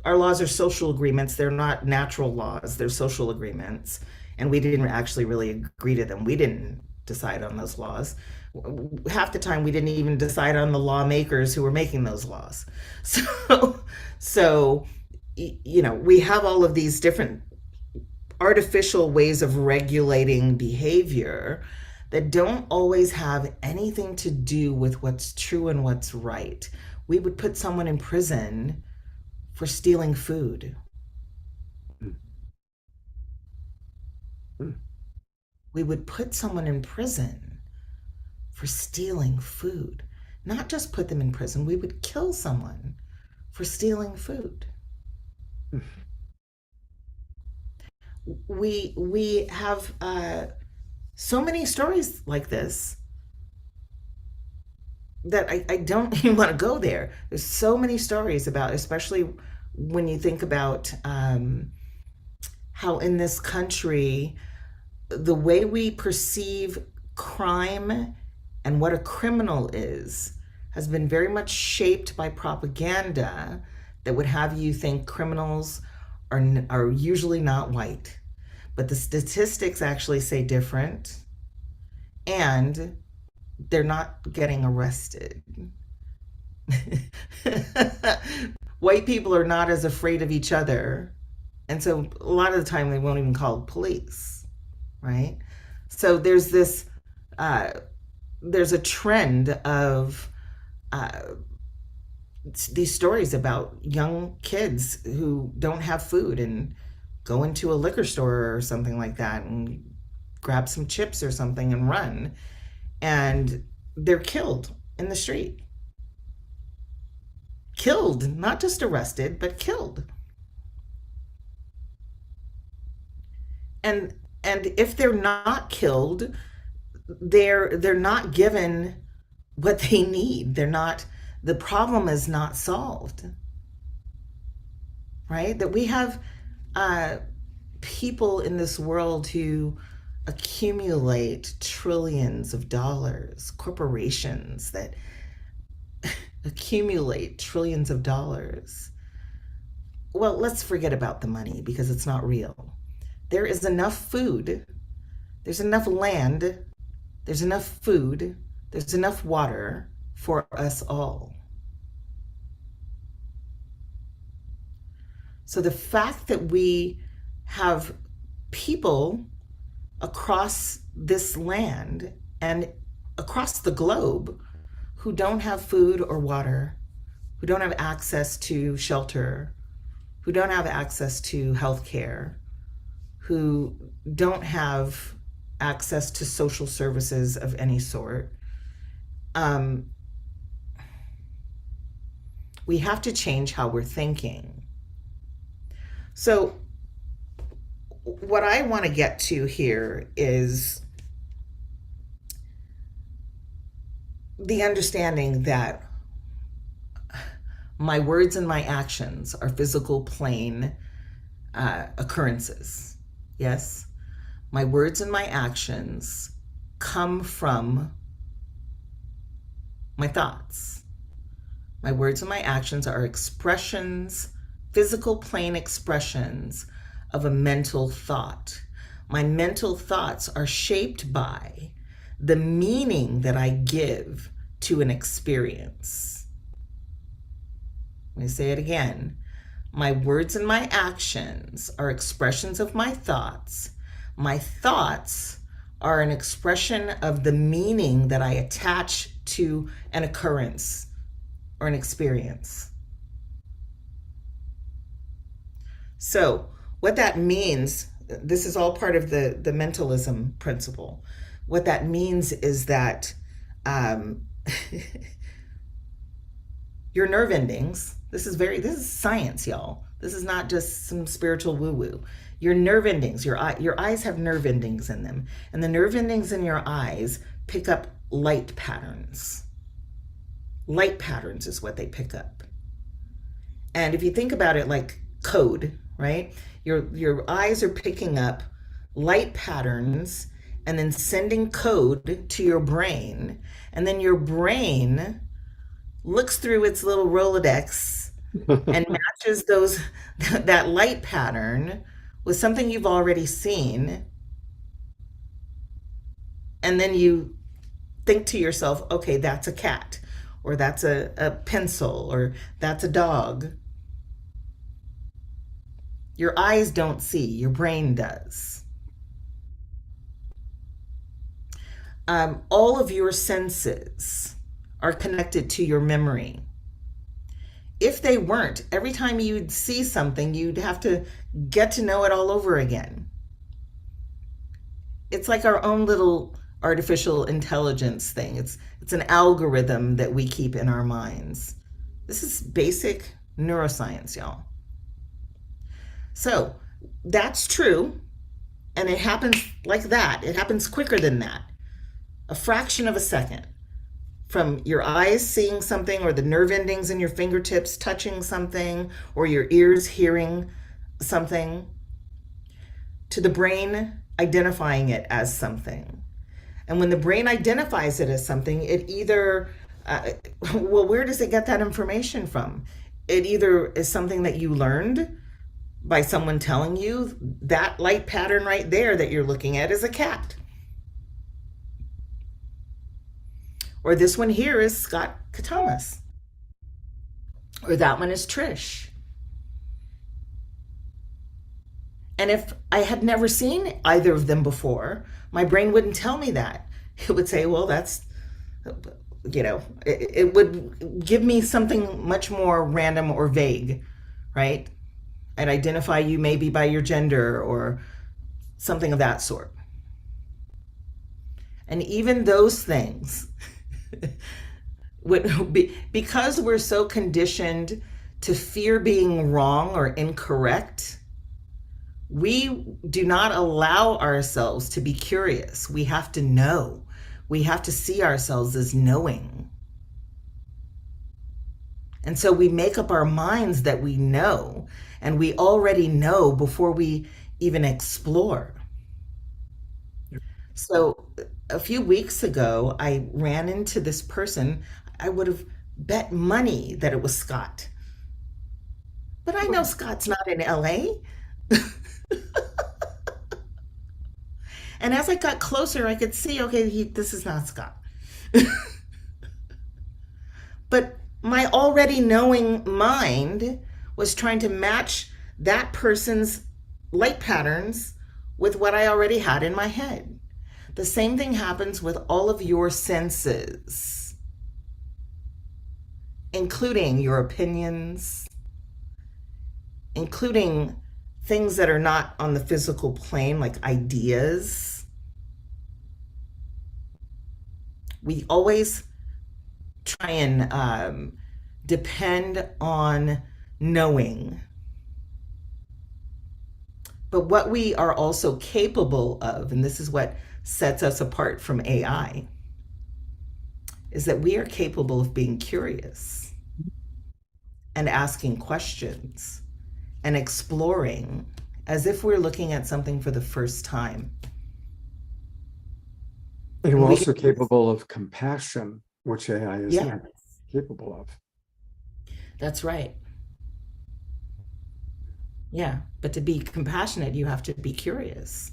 our laws are social agreements. They're not natural laws, they're social agreements. and we didn't actually really agree to them. We didn't decide on those laws. Half the time, we didn't even decide on the lawmakers who were making those laws. So, we have all of these different artificial ways of regulating behavior that don't always have anything to do with what's true and what's right. We would put someone in prison for stealing food. We would put someone in prison for stealing food. Not just put them in prison, we would kill someone for stealing food. We have so many stories like this that I don't even want to go there. There's so many stories about, especially when you think about how in this country, the way we perceive crime and what a criminal is has been very much shaped by propaganda that would have you think criminals are usually not white. But the statistics actually say different, and they're not getting arrested. White people are not as afraid of each other, and so a lot of the time they won't even call police, right? So there's this, there's a trend of these stories about young kids who don't have food and go into a liquor store or something like that and grab some chips or something and run, and they're killed in the street. Killed, not just arrested, but killed. And if they're not killed, they're not given what they need. The problem is not solved. Right? That we have people in this world who accumulate trillions of dollars, corporations that accumulate trillions of dollars. Well, let's forget about the money because it's not real. There is enough food, there's enough land, there's enough food, there's enough water for us all. So the fact that we have people across this land and across the globe who don't have food or water, who don't have access to shelter, who don't have access to health care, who don't have access to social services of any sort, we have to change how we're thinking. So what I want to get to here is the understanding that my words and my actions are physical plane occurrences. Yes, my words and my actions come from my thoughts. My words and my actions are expressions, physical plane expressions of a mental thought. My mental thoughts are shaped by the meaning that I give to an experience. Let me say it again. My words and my actions are expressions of my thoughts. My thoughts are an expression of the meaning that I attach to an occurrence or an experience. So what that means, this is all part of the mentalism principle. What that means is that your nerve endings, this is science, y'all. This is not just some spiritual woo-woo. Your nerve endings, your eyes have nerve endings in them. And the nerve endings in your eyes pick up light patterns. Light patterns is what they pick up. And if you think about it like code, right? Your eyes are picking up light patterns and then sending code to your brain. And then your brain looks through its little Rolodex and matches that light pattern with something you've already seen And then you think to yourself, okay, that's a cat, or that's a pencil, or that's a dog. Your eyes don't see, your brain does. All of your senses are connected to your memory. If they weren't, every time you'd see something, you'd have to get to know it all over again. It's like our own little artificial intelligence thing. It's an algorithm that we keep in our minds. This is basic neuroscience, y'all. So that's true, and it happens like that. It happens quicker than that. A fraction of a second from your eyes seeing something, or the nerve endings in your fingertips touching something, or your ears hearing something, to the brain identifying it as something. And when the brain identifies it as something, it either, well, where does it get that information from? It either is something that you learned by someone telling you that light pattern right there that you're looking at is a cat. Or this one here is Scott Katamas. Or that one is Trish. And if I had never seen either of them before, my brain wouldn't tell me that. It would say, well, that's, it would give me something much more random or vague, right? I'd identify you maybe by your gender or something of that sort. And even those things, would be, because we're so conditioned to fear being wrong or incorrect, we do not allow ourselves to be curious. We have to know. We have to see ourselves as knowing. And so we make up our minds that we know, and we already know before we even explore. So a few weeks ago, I ran into this person. I would have bet money that it was Scott. But I know Scott's not in LA. And as I got closer, I could see, okay, this is not Scott. But my already knowing mind was trying to match that person's light patterns with what I already had in my head. The same thing happens with all of your senses, including your opinions, including things that are not on the physical plane, like ideas. We always try and depend on knowing. But what we are also capable of, and this is what sets us apart from AI, is that we are capable of being curious and asking questions and exploring as if we're looking at something for the first time. And we're also capable of compassion, which AI is not capable of. That's right. Yeah, but to be compassionate, you have to be curious.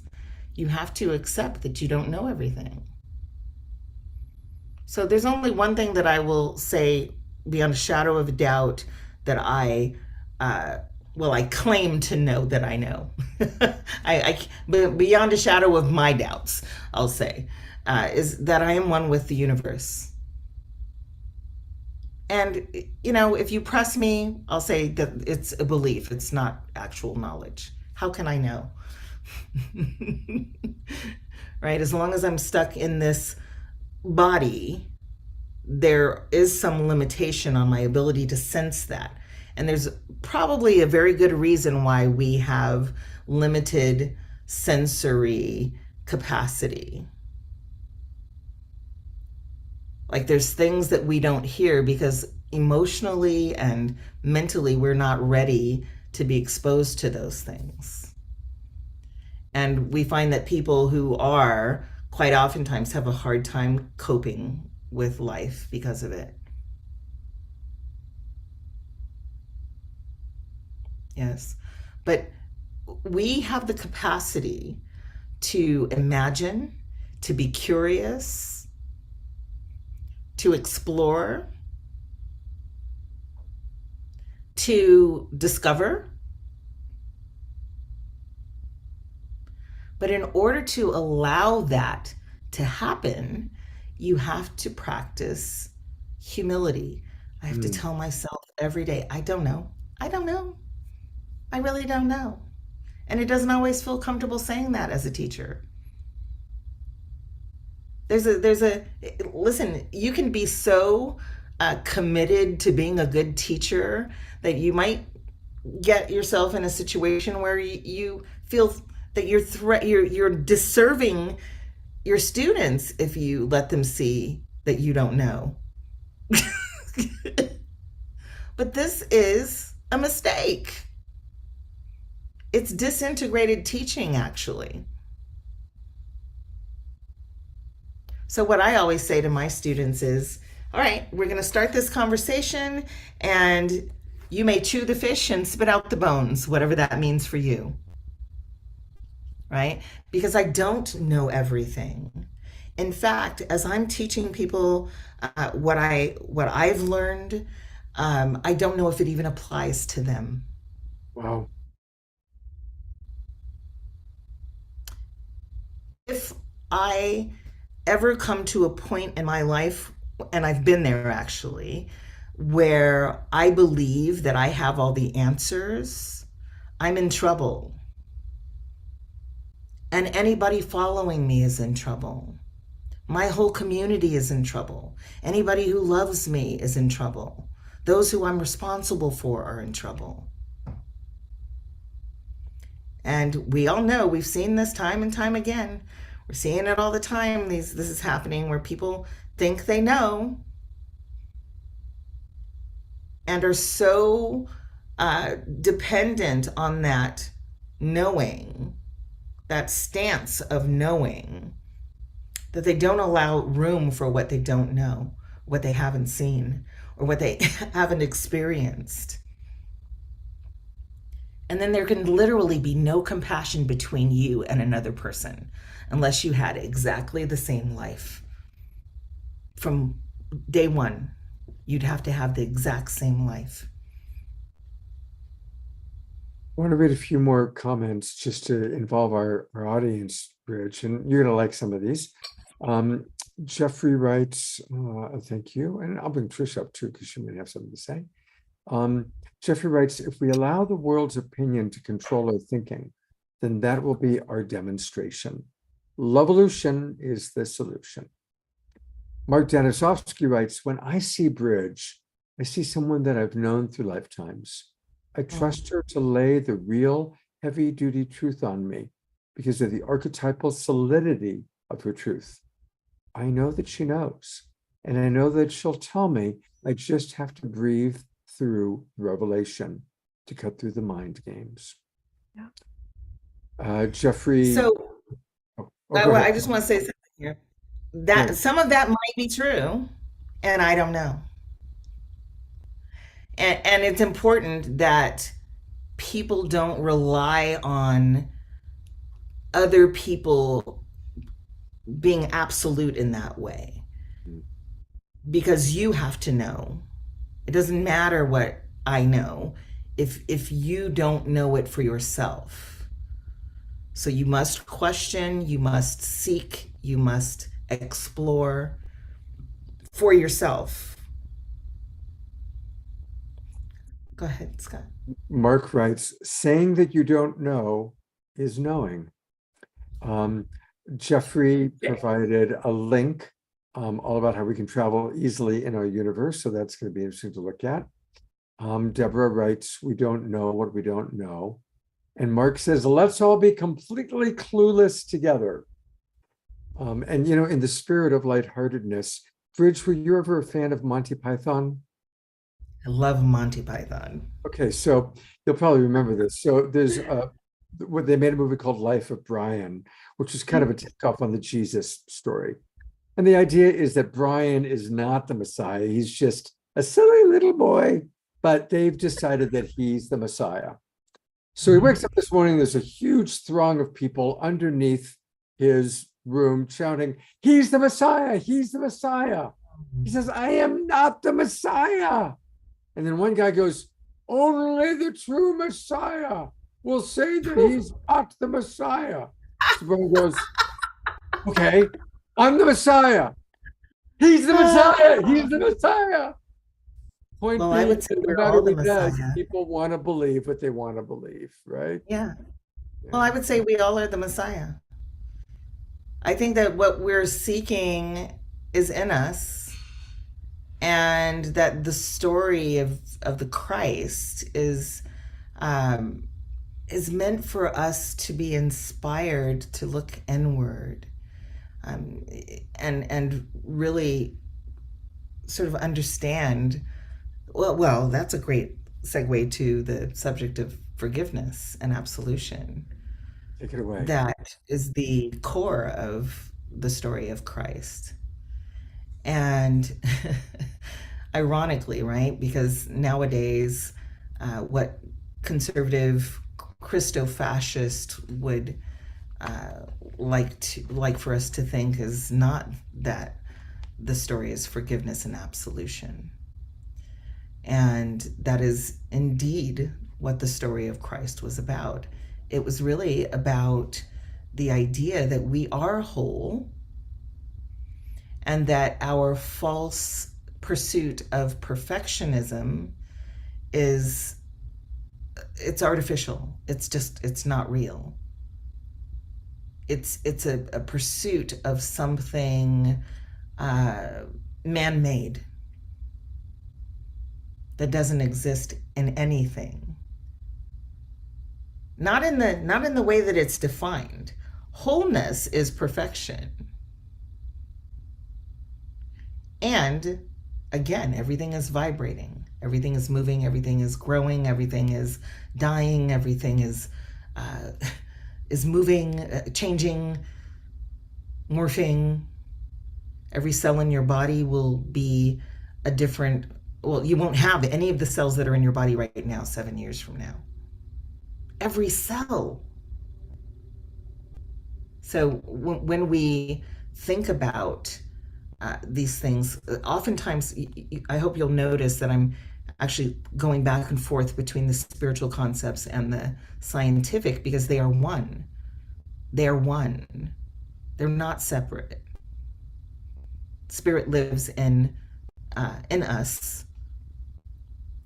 You have to accept that you don't know everything. So there's only one thing that I will say beyond a shadow of a doubt that I claim to know that I know. But beyond a shadow of my doubts, I'll say, is that I am one with the universe. And, if you press me, I'll say that it's a belief. It's not actual knowledge. How can I know? Right? As long as I'm stuck in this body, there is some limitation on my ability to sense that. And there's probably a very good reason why we have limited sensory capacity. Like there's things that we don't hear because emotionally and mentally we're not ready to be exposed to those things. And we find that people who are quite oftentimes have a hard time coping with life because of it. Yes, but we have the capacity to imagine, to be curious, to explore, to discover. But in order to allow that to happen, you have to practice humility. I have to tell myself every day, I don't know. I don't know. I really don't know. And it doesn't always feel comfortable saying that as a teacher. Listen, you can be so committed to being a good teacher that you might get yourself in a situation where you feel that you're disserving your students if you let them see that you don't know. But this is a mistake. It's disintegrated teaching, actually. So what I always say to my students is, all right, we're going to start this conversation, and you may chew the fish and spit out the bones, whatever that means for you. Right? Because I don't know everything. In fact, as I'm teaching people what I've learned, I don't know if it even applies to them. Wow. If I ever come to a point in my life, and I've been there actually, where I believe that I have all the answers, I'm in trouble. And anybody following me is in trouble. My whole community is in trouble. Anybody who loves me is in trouble. Those who I'm responsible for are in trouble. And we all know, we've seen this time and time again. We're seeing it all the time. This is happening where people think they know and are so dependent on that knowing, that stance of knowing, that they don't allow room for what they don't know, what they haven't seen, or what they haven't experienced. And then there can literally be no compassion between you and another person unless you had exactly the same life. From day one, you'd have to have the exact same life. I want to read a few more comments just to involve our audience, Bridge, and you're going to like some of these. Jeffrey writes, thank you, and I'll bring Trish up too because she may have something to say. Jeffrey writes, if we allow the world's opinion to control our thinking, then that will be our demonstration. Loveolution is the solution. Mark Danisovsky writes, when I see Bridge, I see someone that I've known through lifetimes. I trust her to lay the real heavy-duty truth on me because of the archetypal solidity of her truth. I know that she knows, and I know that she'll tell me. I just have to breathe through revelation to cut through the mind games. Yeah. Jeffrey. So, I just want to say something here. That some of that might be true, and I don't know. And it's important that people don't rely on other people being absolute in that way, because you have to know. It doesn't matter what I know if you don't know it for yourself. So you must question, you must seek, you must explore for yourself. Go ahead, Scott. Mark writes, saying that you don't know is knowing. Jeffrey provided a link all about how we can travel easily in our universe. So that's going to be interesting to look at. Deborah writes, we don't know what we don't know. And Mark says, let's all be completely clueless together. And, you know, in the spirit of lightheartedness, Bridge, were you ever a fan of Monty Python? I love Monty Python. Okay, so you'll probably remember this. So there's they made a movie called Life of Brian, which is kind of a takeoff on the Jesus story. And the idea is that Brian is not the Messiah. He's just a silly little boy, but they've decided that he's the Messiah. So he wakes up this morning, there's a huge throng of people underneath his room shouting, "He's the Messiah, he's the Messiah." He says, "I am not the Messiah." And then one guy goes, "Only the true Messiah will say that he's not the Messiah." So Brian goes, "Okay, I'm the Messiah. He's the Messiah. He's the Messiah." Point Well, I being, would say no we're matter all the what he does, Messiah. people want to believe what they want to believe, right? Yeah. Well, I would say we all are the Messiah. I think that what we're seeking is in us, and that the story of the Christ is meant for us to be inspired to look inward, and really sort of understand. Well, that's a great segue to the subject of forgiveness and absolution. Take it away. That is the core of the story of Christ. And ironically, right? Because nowadays, what conservative Christo-fascist would like for us to think is not that the story is forgiveness and absolution. And that is indeed what the story of Christ was about. It was really about the idea that we are whole, and that our false pursuit of perfectionism it's artificial. It's not real. It's a pursuit of something man-made that doesn't exist in anything. Not in the way that it's defined. Wholeness is perfection. And again, everything is vibrating, everything is moving, everything is growing, everything is dying, everything is moving, changing, morphing. Every cell in your body will be a different. Well, you won't have any of the cells that are in your body right now 7 years from now. Every cell. So when we think about these things, oftentimes, I hope you'll notice that I'm actually going back and forth between the spiritual concepts and the scientific, because they are one. They are one. They're not separate. Spirit lives in us,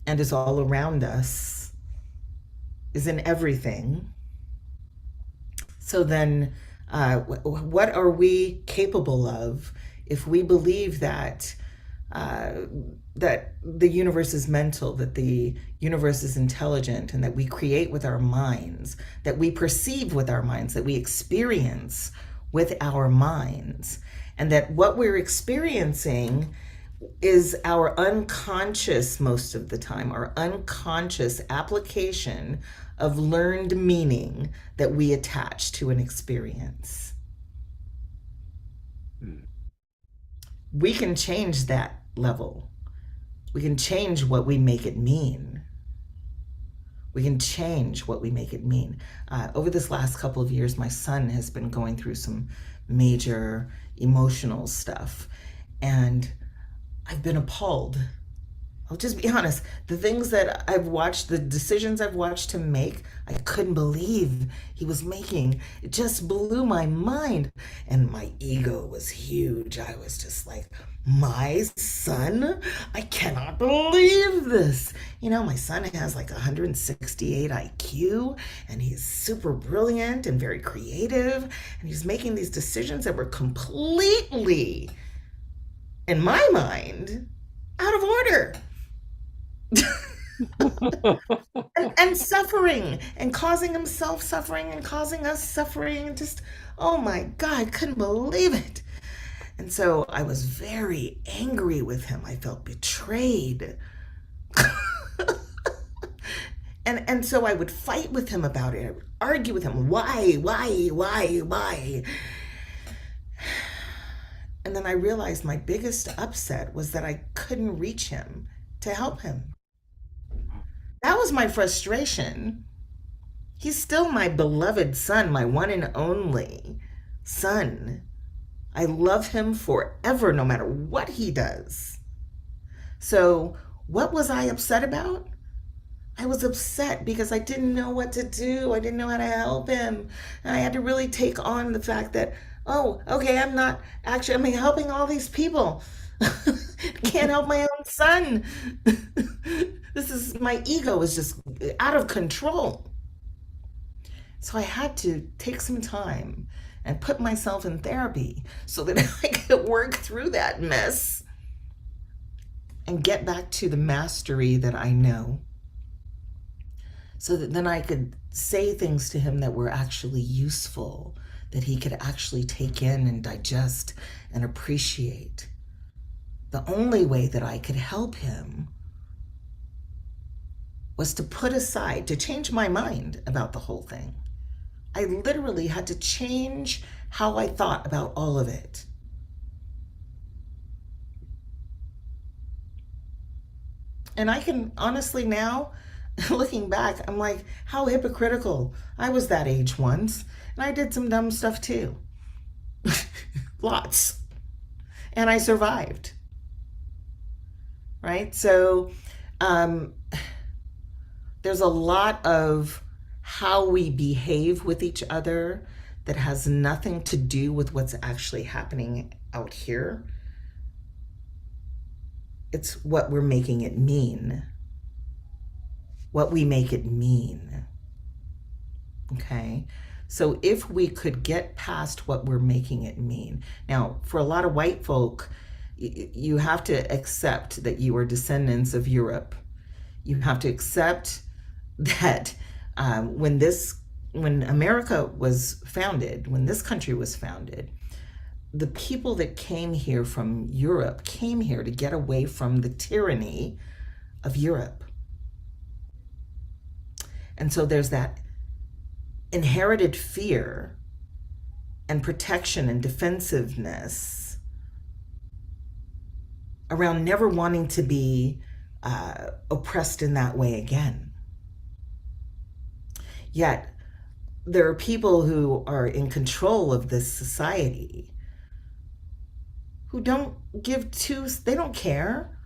and is all around us, is in everything. So then, what are we capable of if we believe that that the universe is mental, that the universe is intelligent, and that we create with our minds, that we perceive with our minds, that we experience with our minds, and that what we're experiencing is our unconscious, most of the time, our unconscious application of learned meaning that we attach to an experience. We can change that level. We can change what we make it mean. We can change what we make it mean. Over this last couple of years, my son has been going through some major emotional stuff, and I've been appalled. I'll just be honest. The things that I've watched, the decisions I've watched him make, I couldn't believe he was making. It just blew my mind. And my ego was huge. I was just like, my son? I cannot believe this. You know, my son has like 168 IQ, and he's super brilliant and very creative. And he's making these decisions that were completely, in my mind, out of order. and suffering, and causing himself suffering, and causing us suffering, and just, oh my God, I couldn't believe it. And so I was very angry with him. I felt betrayed. and so I would fight with him about it. I would argue with him. Why? And then I realized my biggest upset was that I couldn't reach him to help him. That was my frustration. He's still my beloved son, my one and only son. I love him forever, no matter what he does. So, what was I upset about? I was upset because I didn't know what to do. I didn't know how to help him. And I had to really take on the fact that, oh, okay, I'm helping all these people. Can't help my own son. My ego is just out of control. So I had to take some time and put myself in therapy so that I could work through that mess and get back to the mastery that I know, so that then I could say things to him that were actually useful, that he could actually take in and digest and appreciate. The only way that I could help him was to put aside, to change my mind about the whole thing. I literally had to change how I thought about all of it. And I can honestly now, looking back, I'm like, how hypocritical. I was that age once, and I did some dumb stuff too. Lots. And I survived. Right? So there's a lot of how we behave with each other that has nothing to do with what's actually happening out here. It's what we're making it mean. What we make it mean. Okay? So if we could get past what we're making it mean. Now, for a lot of white folk, you have to accept that you are descendants of Europe. You have to accept that when America was founded, when this country was founded, the people that came here from Europe came here to get away from the tyranny of Europe. And so there's that inherited fear and protection and defensiveness around never wanting to be oppressed in that way again. Yet there are people who are in control of this society who don't they don't care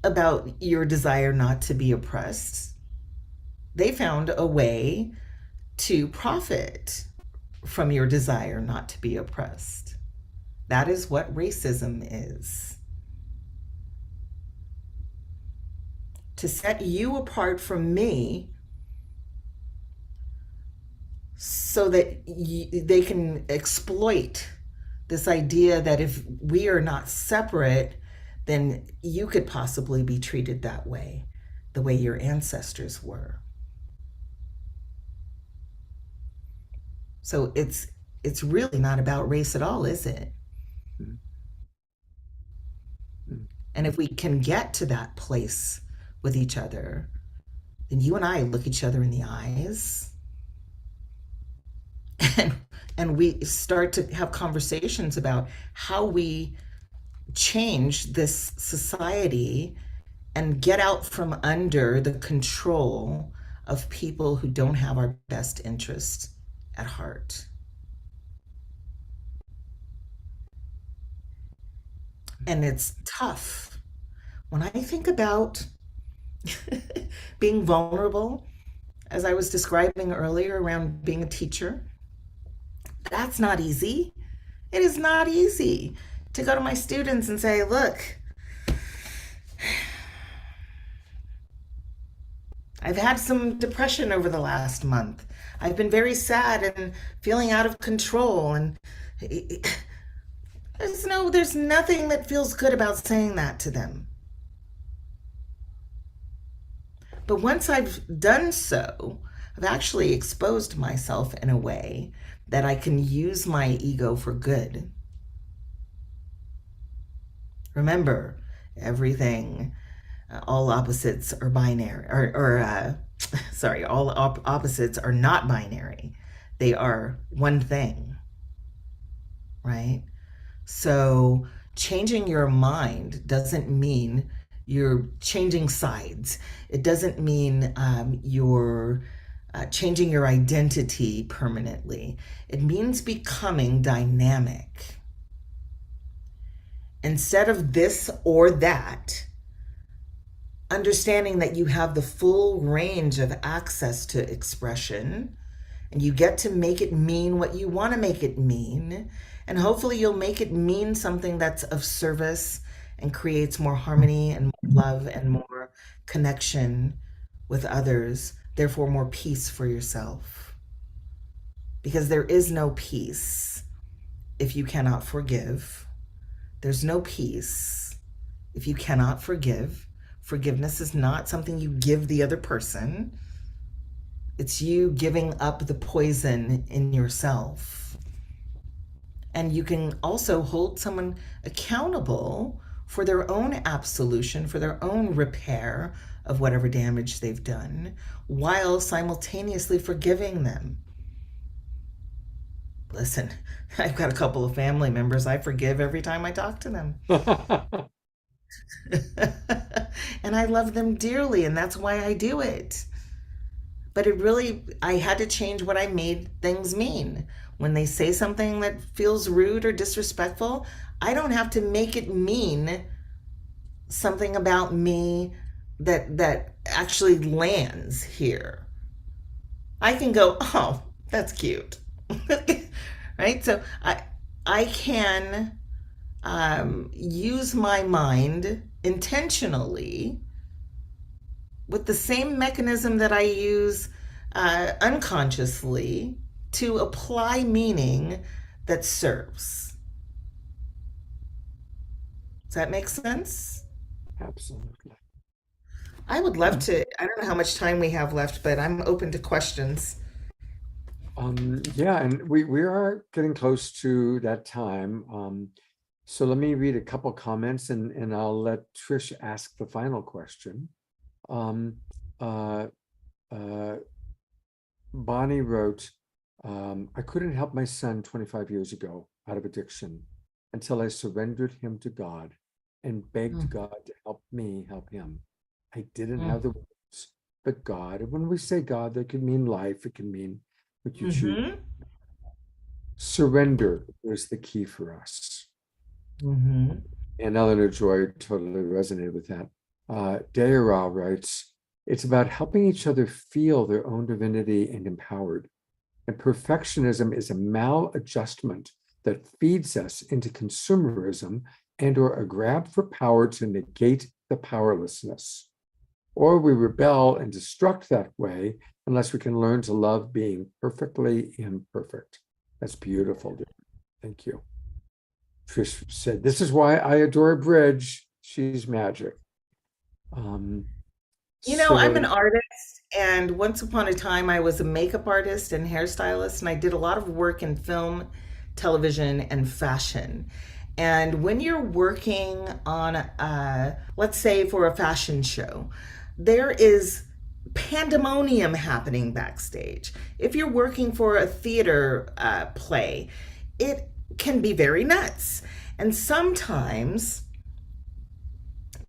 about your desire not to be oppressed. They found a way to profit from your desire not to be oppressed. That is what racism is. To set you apart from me so that they can exploit this idea that if we are not separate, then you could possibly be treated that way, the way your ancestors were. So it's really not about race at all, is it? And if we can get to that place with each other, then you and I look each other in the eyes and we start to have conversations about how we change this society and get out from under the control of people who don't have our best interests at heart. And it's tough. When I think about being vulnerable, as I was describing earlier around being a teacher, that's not easy. It is not easy to go to my students and say, look, I've had some depression over the last month. I've been very sad and feeling out of control. And there's nothing that feels good about saying that to them. But once I've done so, I've actually exposed myself in a way that I can use my ego for good. Remember, everything, all opposites are binary, all opposites are not binary. They are one thing, right? So changing your mind doesn't mean you're changing sides. It doesn't mean you're changing your identity permanently. It means becoming dynamic. Instead of this or that, understanding that you have the full range of access to expression and you get to make it mean what you want to make it mean. And hopefully you'll make it mean something that's of service and creates more harmony and more love and more connection with others, therefore more peace for yourself. Because there is no peace if you cannot forgive. There's no peace if you cannot forgive. Forgiveness is not something you give the other person. It's you giving up the poison in yourself. And you can also hold someone accountable for their own absolution, for their own repair of whatever damage they've done, while simultaneously forgiving them. Listen, I've got a couple of family members I forgive every time I talk to them. And I love them dearly, and that's why I do it. But I had to change what I made things mean. When they say something that feels rude or disrespectful, I don't have to make it mean something about me that actually lands here. I can go, oh, that's cute. Right? So I can use my mind intentionally with the same mechanism that I use unconsciously to apply meaning that serves. Does that make sense? Absolutely. I would love to. I don't know how much time we have left, but I'm open to questions. Yeah, and we are getting close to that time. So let me read a couple comments and I'll let Trish ask the final question. Bonnie wrote, I couldn't help my son 25 years ago out of addiction until I surrendered him to God and begged God to help me help him. I didn't have the words, but God, and when we say God, that could mean life, it can mean what you choose. Surrender is the key for us. And Eleanor Joy totally resonated with that. Dayara writes, it's about helping each other feel their own divinity and empowered. And perfectionism is a maladjustment that feeds us into consumerism and or a grab for power to negate the powerlessness. Or we rebel and destruct that way unless we can learn to love being perfectly imperfect. That's beautiful. Thank you. Trish said, this is why I adore Bridge. She's magic. I'm an artist, and once upon a time I was a makeup artist and hairstylist, and I did a lot of work in film, television, and fashion. And when you're working on, let's say for a fashion show, there is pandemonium happening backstage. If you're working for a theater play, it can be very nuts. And sometimes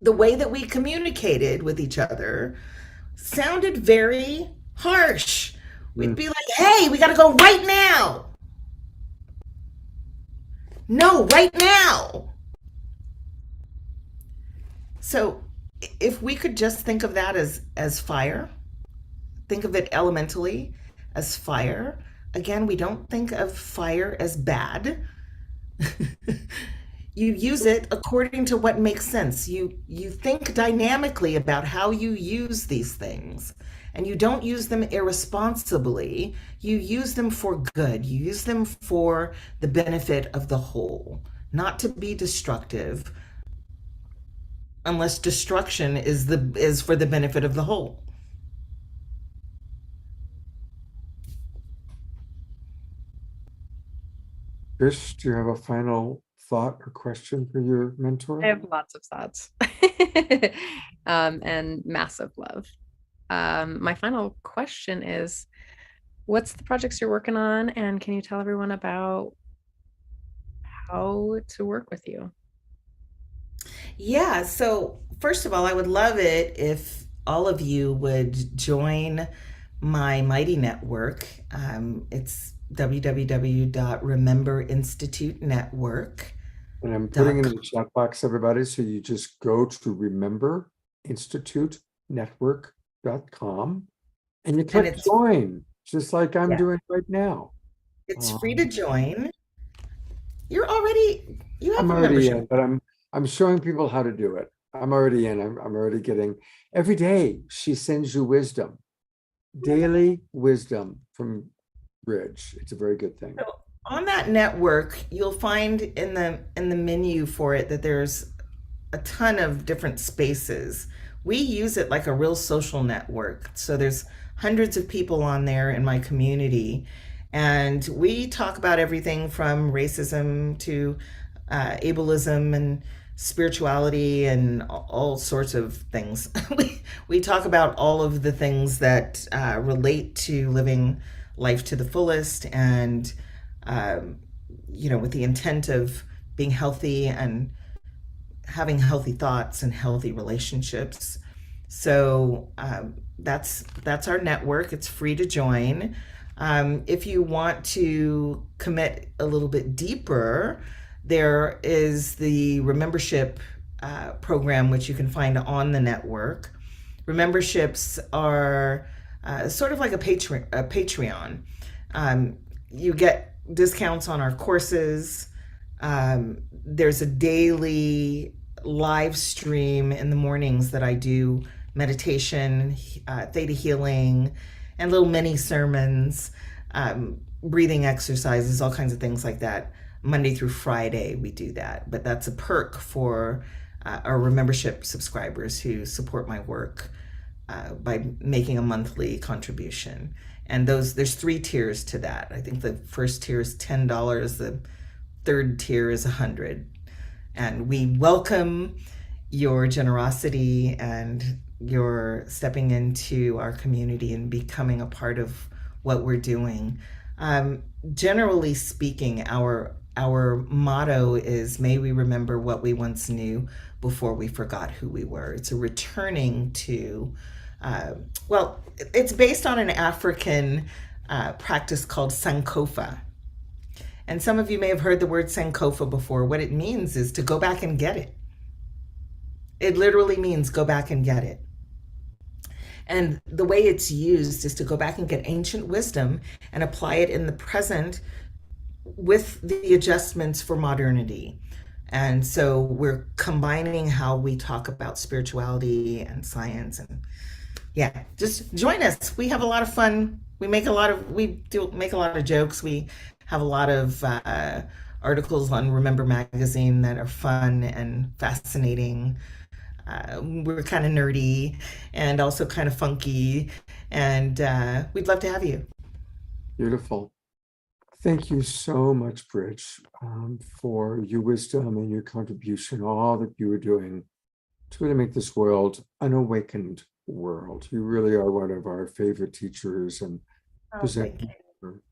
the way that we communicated with each other sounded very harsh. We'd be like, hey, we got to go right now. No, right now. So if we could just think of that as fire, think of it elementally as fire. Again, we don't think of fire as bad. You use it according to what makes sense. You think dynamically about how you use these things, and you don't use them irresponsibly. You use them for good. You use them for the benefit of the whole, not to be destructive, unless destruction is for the benefit of the whole. Trish, do you have a final thought or question for your mentor? I have lots of thoughts and massive love. My final question is, what's the projects you're working on? And can you tell everyone about how to work with you? Yeah, so first of all, I would love it if all of you would join my Mighty Network. It's www.rememberinstitutenetwork.com. And I'm putting it in the chat box, everybody. So you just go to rememberinstitutenetwork.com and you click join, just like I'm doing right now. It's free to join. You have I'm a already membership. in, but I'm showing people how to do it. I'm already in. I'm already getting every day. She sends you wisdom, daily wisdom from Bridge. It's a very good thing. So on that network, you'll find in the menu for it that there's a ton of different spaces. We use it like a real social network. So there's hundreds of people on there in my community, and we talk about everything from racism to ableism and spirituality and all sorts of things. we talk about all of the things that relate to living life to the fullest, and with the intent of being healthy and having healthy thoughts and healthy relationships. So that's our network. It's free to join. If you want to commit a little bit deeper, there is the Remembership program, which you can find on the network. Rememberships are sort of like a Patreon. You get discounts on our courses. There's a daily live stream in the mornings that I do meditation, theta healing, and little mini sermons, breathing exercises, all kinds of things like that. Monday through Friday, we do that. But that's a perk for our Remembership subscribers who support my work by making a monthly contribution. And there's 3 tiers to that. I think the first tier is $10. The third tier is $100. And we welcome your generosity and your stepping into our community and becoming a part of what we're doing. Generally speaking, our motto is, may we remember what we once knew before we forgot who we were. It's a returning to, it's based on an African practice called Sankofa. And some of you may have heard the word Sankofa before. What it means is to go back and get it. It literally means go back and get it. And the way it's used is to go back and get ancient wisdom and apply it in the present with the adjustments for modernity. And so we're combining how we talk about spirituality and science. And yeah, just join us. We have a lot of fun. We make a lot of jokes. We have a lot of articles on Remember Magazine that are fun and fascinating. We're kind of nerdy and also kind of funky, and we'd love to have you. Beautiful. Thank you so much, Bridge, for your wisdom and your contribution, all that you are doing to really make this world an awakened world. You really are one of our favorite teachers and Thank you.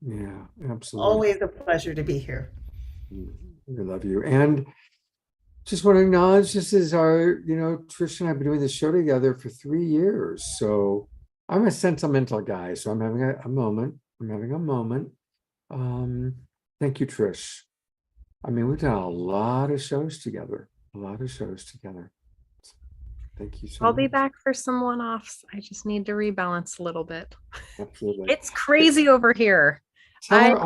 Yeah, absolutely. Always a pleasure to be here. We love you. And just want to acknowledge this is our, Trish and I have been doing this show together for 3 years. So I'm a sentimental guy. So I'm having a moment. Thank you, Trish. I mean, we've done a lot of shows together. Thank you so much. I'll be back for some one-offs. I just need to rebalance a little bit. Absolutely. It's crazy over here. Tell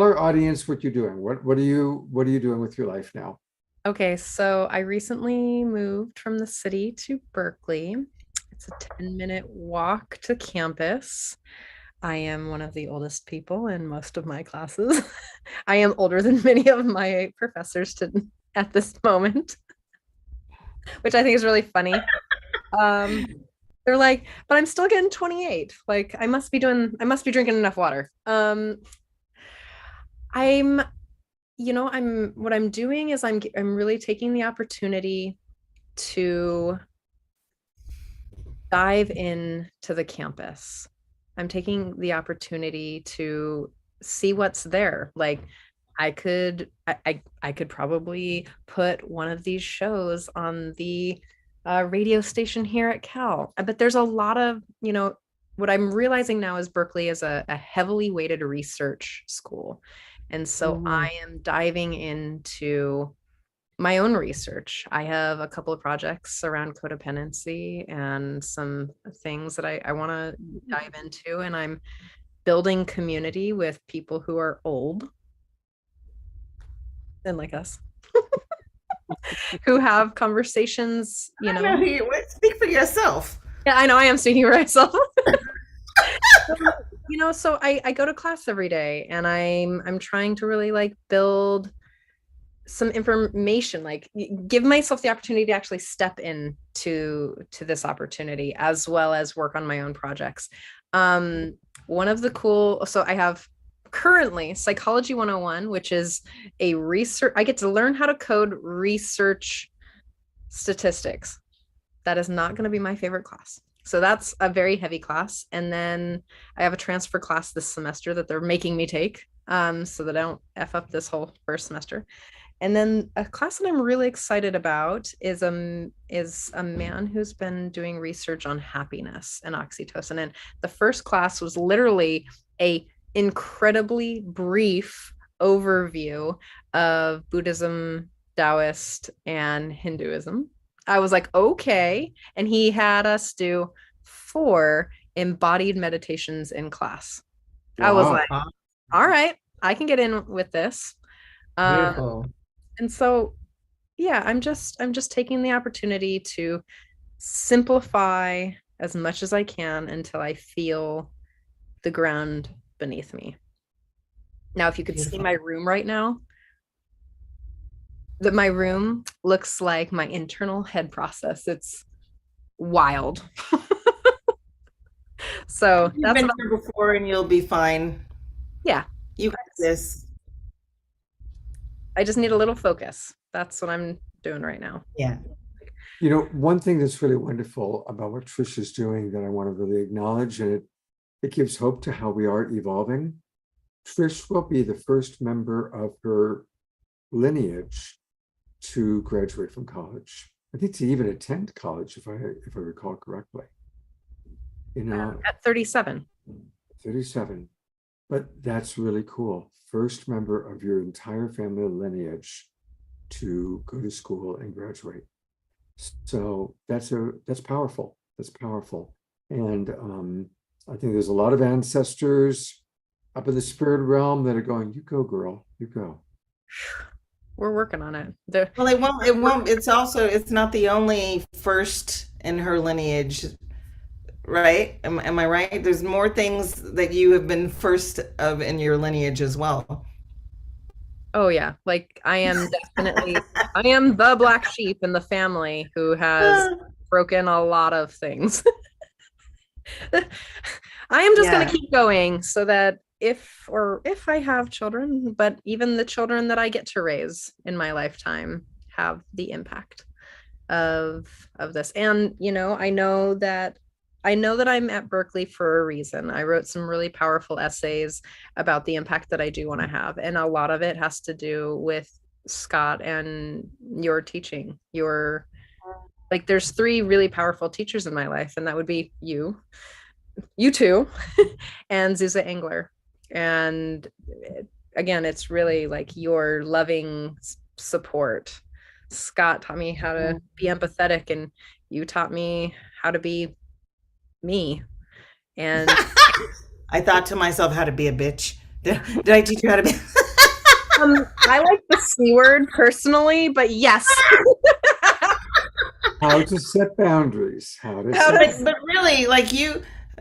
our audience what you're doing. What are you doing with your life now? Okay, so I recently moved from the city to Berkeley. It's a 10-minute walk to campus. I am one of the oldest people in most of my classes. I am older than many of my professors at this moment, which I think is really funny. They're like, but I'm still getting 28. Like, I must be drinking enough water. what I'm doing is I'm really taking the opportunity to dive into the campus. I'm taking the opportunity to see what's there. Like, I could probably put one of these shows on the radio station here at Cal, but there's a lot of what I'm realizing now is Berkeley is a heavily weighted research school. And so I am diving into my own research. I have a couple of projects around codependency and some things that I want to dive into. And I'm building community with people who are old and like us, who have conversations, I don't know who you speak for yourself. Yeah, I know I am speaking for myself. So I go to class every day and I'm trying to really like build some information, like give myself the opportunity to actually step into this opportunity, as well as work on my own projects. One of the so I have currently Psychology 101, which is a research, I get to learn how to code research statistics. That is not going to be my favorite class. So that's a very heavy class. And then I have a transfer class this semester that they're making me take, so that I don't F up this whole first semester. And then a class that I'm really excited about is a man who's been doing research on happiness and oxytocin. And the first class was literally a incredibly brief overview of Buddhism, Taoist, and Hinduism. I was like, okay. And he had us do 4 embodied meditations in class. Wow. I was like, all right, I can get in with this. Beautiful. And so, yeah, I'm just taking the opportunity to simplify as much as I can until I feel the ground beneath me. Now, if you could see my room right now, that my room looks like my internal head process. It's wild. So you've been here before and you'll be fine. Yeah. You got this. I just need a little focus. That's what I'm doing right now. Yeah. One thing that's really wonderful about what Trish is doing that I want to really acknowledge, and it gives hope to how we are evolving. Trish will be the first member of her lineage to graduate from college. I think to even attend college, if I recall correctly. At 37. 37. But that's really cool. First member of your entire family lineage to go to school and graduate. So that's powerful. That's powerful. And I think there's a lot of ancestors up in the spirit realm that are going, you go, girl, you go. We're working on it. Well, it won't. It's not the only first in her lineage, right? Am I right? There's more things that you have been first of in your lineage as well. Oh yeah. Like I am the black sheep in the family who has broken a lot of things. I am just going to keep going so that if I have children, but even the children that I get to raise in my lifetime have the impact of this. And, I know that I'm at Berkeley for a reason. I wrote some really powerful essays about the impact that I do want to have. And a lot of it has to do with Scott and your teaching. There's 3 really powerful teachers in my life, and that would be you two, and Zuza Engler. And again, it's really like your loving support. Scott taught me how to be empathetic, and you taught me how to be me. And I thought to myself, how to be a bitch. Did I teach you how to be? I like the C word personally, but yes. How to set boundaries. But really, like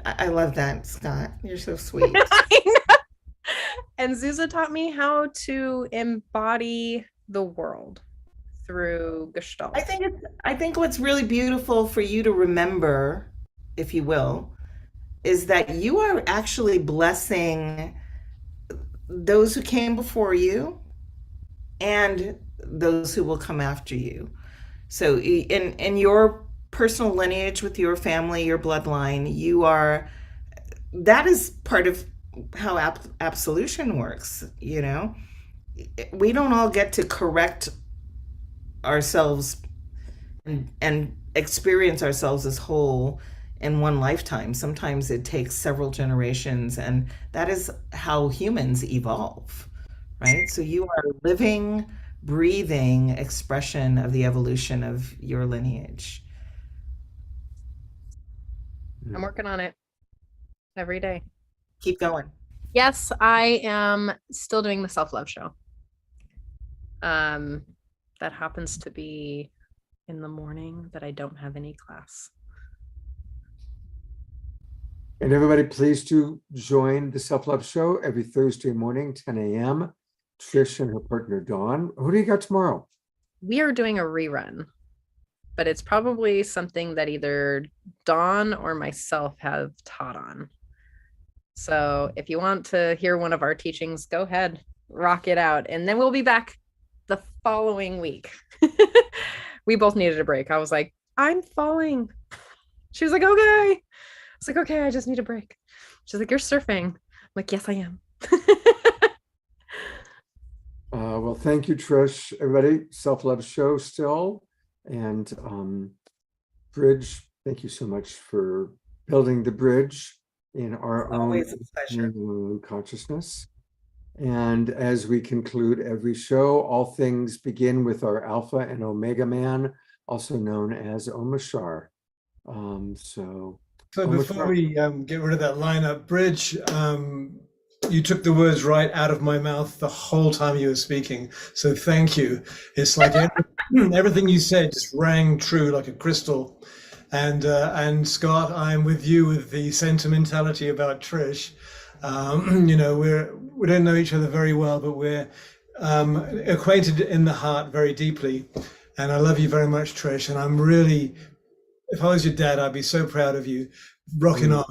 I love that, Scott. You're so sweet. I know. And Zuza taught me how to embody the world through Gestalt. I think what's really beautiful for you to remember, if you will, is that you are actually blessing those who came before you and those who will come after you. So in your personal lineage with your family, your bloodline, that is part of how absolution works. We don't all get to correct ourselves and experience ourselves as whole in one lifetime. Sometimes it takes several generations, and that is how humans evolve, right? So you are a living, breathing expression of the evolution of your lineage. I'm working on it every day. Keep going. Yes, I am still doing the self-love show. That happens to be in the morning that I don't have any class. And everybody, please do join the Self-Love Show every Thursday morning, 10 a.m. Trish and her partner, Dawn. Who do you got tomorrow? We are doing a rerun, but it's probably something that either Dawn or myself have taught on. So if you want to hear one of our teachings, go ahead, rock it out. And then we'll be back the following week. We both needed a break. I was like, I'm falling. She was like, okay. I was like, okay, I just need a break. She's like, you're surfing. I'm like, yes, I am. Well, thank you, Trish. Everybody, Self-Love Show still. And Bridge, thank you so much for building the bridge in our Always own a pleasure. consciousness. And as we conclude every show, all things begin with our Alpha and Omega Man, also known as Omashar. So before we get rid of that lineup, Bridge, you took the words right out of my mouth the whole time you were speaking. So thank you. It's like everything you said just rang true like a crystal. And Scott, I'm with you with the sentimentality about Trish. You know, we don't know each other very well, but we're acquainted in the heart very deeply. And I love you very much, Trish. And I'm really, if I was your dad, I'd be so proud of you. Rocking on.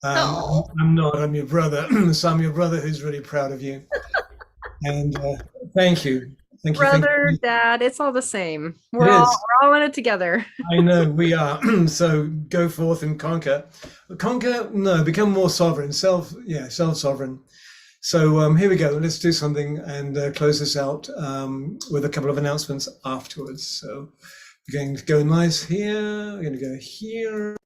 I'm not, I'm your brother. So I'm your brother who's really proud of you. And thank you. Thank you. Brother, Dad, it's all the same. We're all in it together. I know we are. So go forth and conquer. No, become more sovereign. Self-sovereign. So here we go. Let's do something and close this out with a couple of announcements afterwards. So we're going to go nice here. We're going to go here.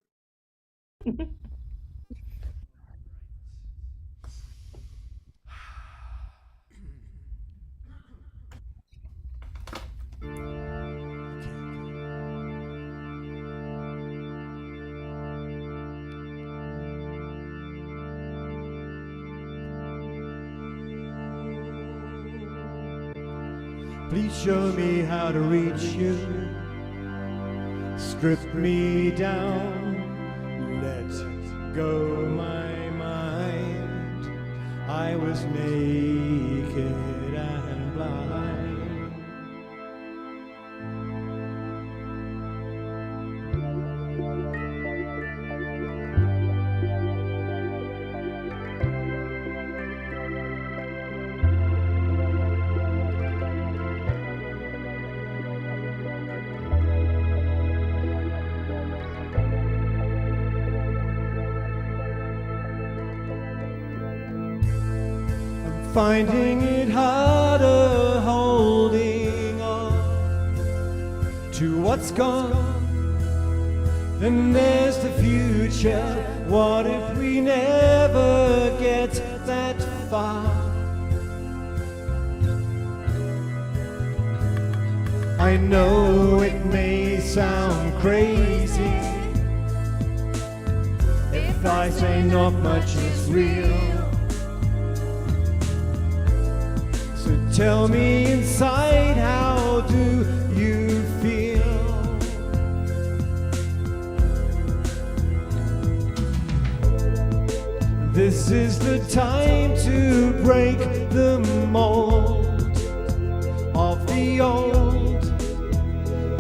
Please show me how to reach you. Strip me down. Let go my mind. I was naked and blind. Finding it harder holding on to what's gone. Then there's the future. What if we never get that far? I know it may sound crazy if I say not much is real. Tell me inside, how do you feel? This is the time to break the mold of the old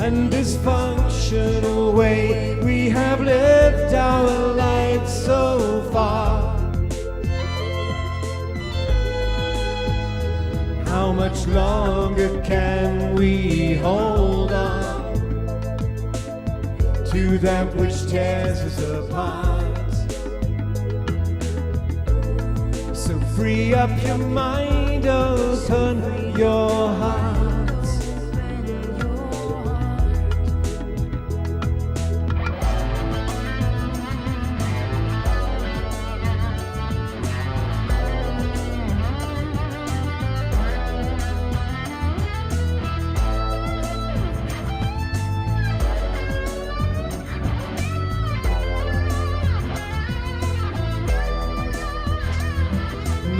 and dysfunctional way we have lived our lives so far. How much longer can we hold on to that which tears us apart? So free up your mind, open your heart.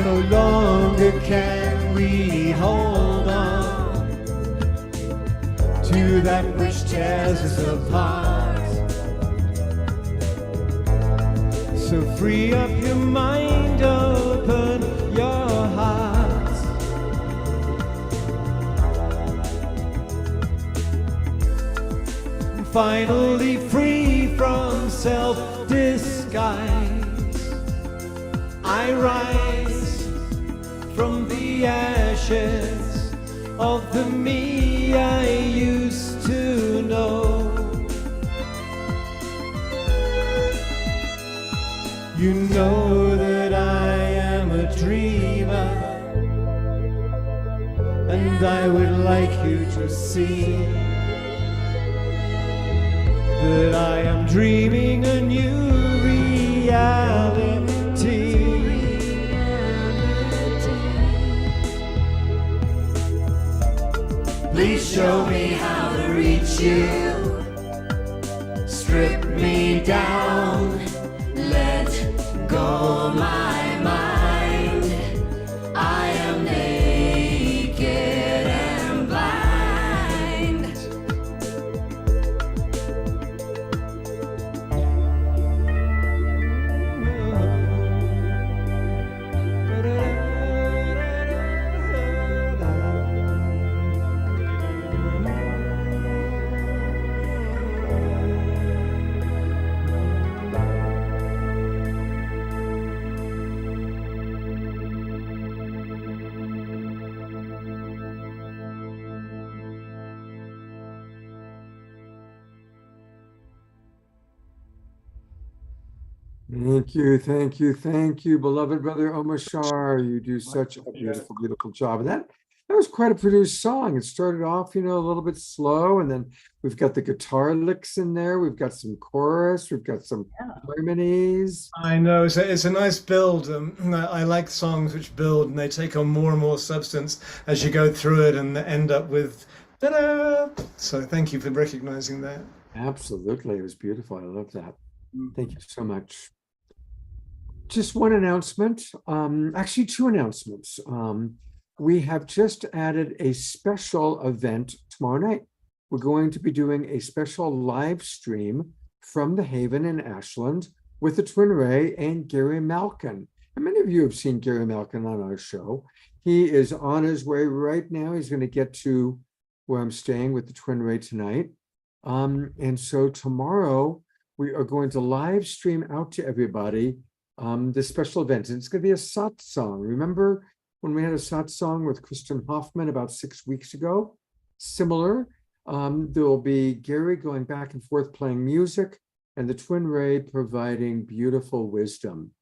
No longer can we hold on to that which tears us apart. So free up your mind, open your heart. Finally free from self-disguise, I rise from the ashes of the me I used to know. You know that I am a dreamer, and I would like you to see that I am dreaming a new reality. Please show me how to reach you. Strip me down, let go my mind. I am naked and blind. Thank you, beloved brother Omashar. You do such a beautiful, beautiful job. And that was quite a produced song. It started off, a little bit slow, and then we've got the guitar licks in there. We've got some chorus. We've got some harmonies. I know it's a nice build. I like songs which build and they take on more and more substance as you go through it and end up with ta-da! So thank you for recognizing that. Absolutely, it was beautiful. I love that. Thank you so much. Just one announcement, actually two announcements. We have just added a special event tomorrow night. We're going to be doing a special live stream from the Haven in Ashland with the Twin Ray and Gary Malkin. And many of you have seen Gary Malkin on our show. He is on his way right now. He's going to get to where I'm staying with the Twin Ray tonight. And so tomorrow we are going to live stream out to everybody this special event. And it's going to be a satsang. Remember when we had a satsang with Kristen Hoffman about 6 weeks ago? Similar. There will be Gary going back and forth playing music and the Twin Ray providing beautiful wisdom.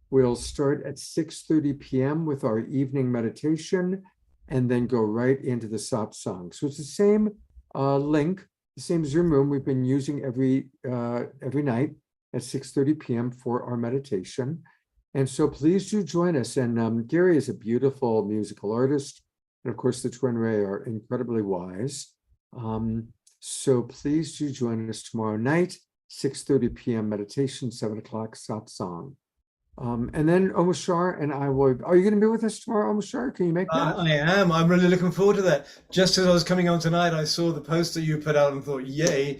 We'll start at 6:30 p.m. with our evening meditation and then go right into the satsang. So it's the same link, the same Zoom room we've been using every night at 6:30 p.m. for our meditation. And so please do join us. And Gary is a beautiful musical artist. And of course, the Twin Ray are incredibly wise. So please do join us tomorrow night, 6:30 p.m. meditation, 7 o'clock satsang. And then Omashar and I will, are you going to be with us tomorrow, Omashar? Can you make that? I am. I'm really looking forward to that. Just as I was coming on tonight, I saw the poster you put out and thought, yay,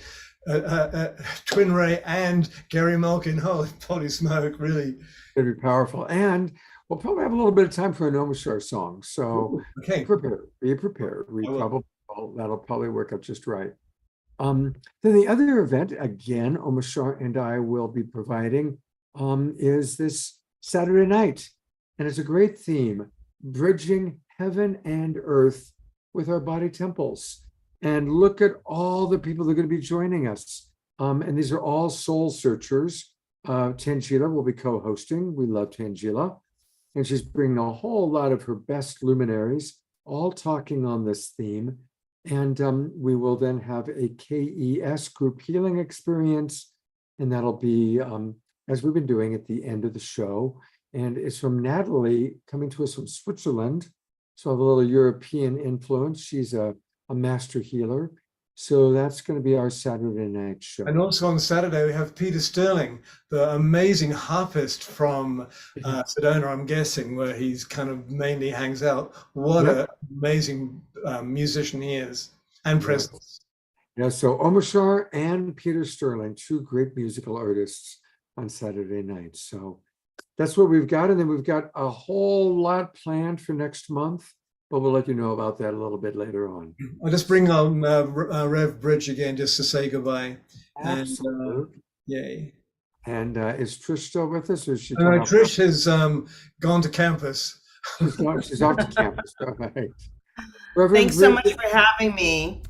Twin Ray and Gary Malkin. Holy smoke, really. It'll be powerful. And we'll probably have a little bit of time for an Omashar song. So okay. Be prepared. That'll probably work out just right. Then the other event, again, Omashar and I will be providing is this Saturday night. And it's a great theme, bridging heaven and earth with our body temples. And look at all the people that are going to be joining us. And these are all soul searchers. Tangela will be co-hosting. We love Tangela. And she's bringing a whole lot of her best luminaries, all talking on this theme. And we will then have a KES group healing experience. And that'll be, as we've been doing at the end of the show. And it's from Natalie, coming to us from Switzerland. So I have a little European influence. She's a master healer. So that's going to be our Saturday night show. And also on Saturday, we have Peter Sterling, the amazing harpist from Sedona, I'm guessing, where he's kind of mainly hangs out. What Yep. an amazing musician he is, and presence. Yeah, so Omashar and Peter Sterling, two great musical artists on Saturday night. So that's what we've got. And then we've got a whole lot planned for next month, but we'll let you know about that a little bit later on. I'll just bring on Rev Bridge again just to say goodbye. Absolutely. Yay. And is Trish still with us? Or is she Trish has gone to campus. She's off to campus. All right. Reverend Thanks so Bridget- much for having me.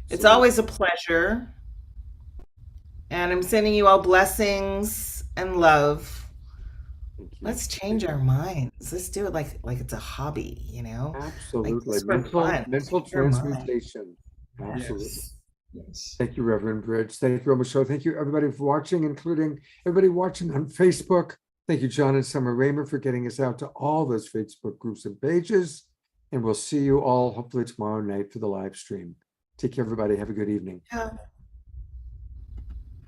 It's always a pleasure. And I'm sending you all blessings and love. Thank you. Let's change our minds. Let's do it like it's a hobby, you know? Absolutely. for fun. Mental Change your mind. transmutation. Absolutely. Yes. Thank you, Reverend Bridge. Thank you, Roma Show. Thank you, everybody, for watching, including everybody watching on Facebook. Thank you, John and Summer Raymer, for getting us out to all those Facebook groups and pages. And we'll see you all hopefully tomorrow night for the live stream. Take care, everybody. Have a good evening. Yeah.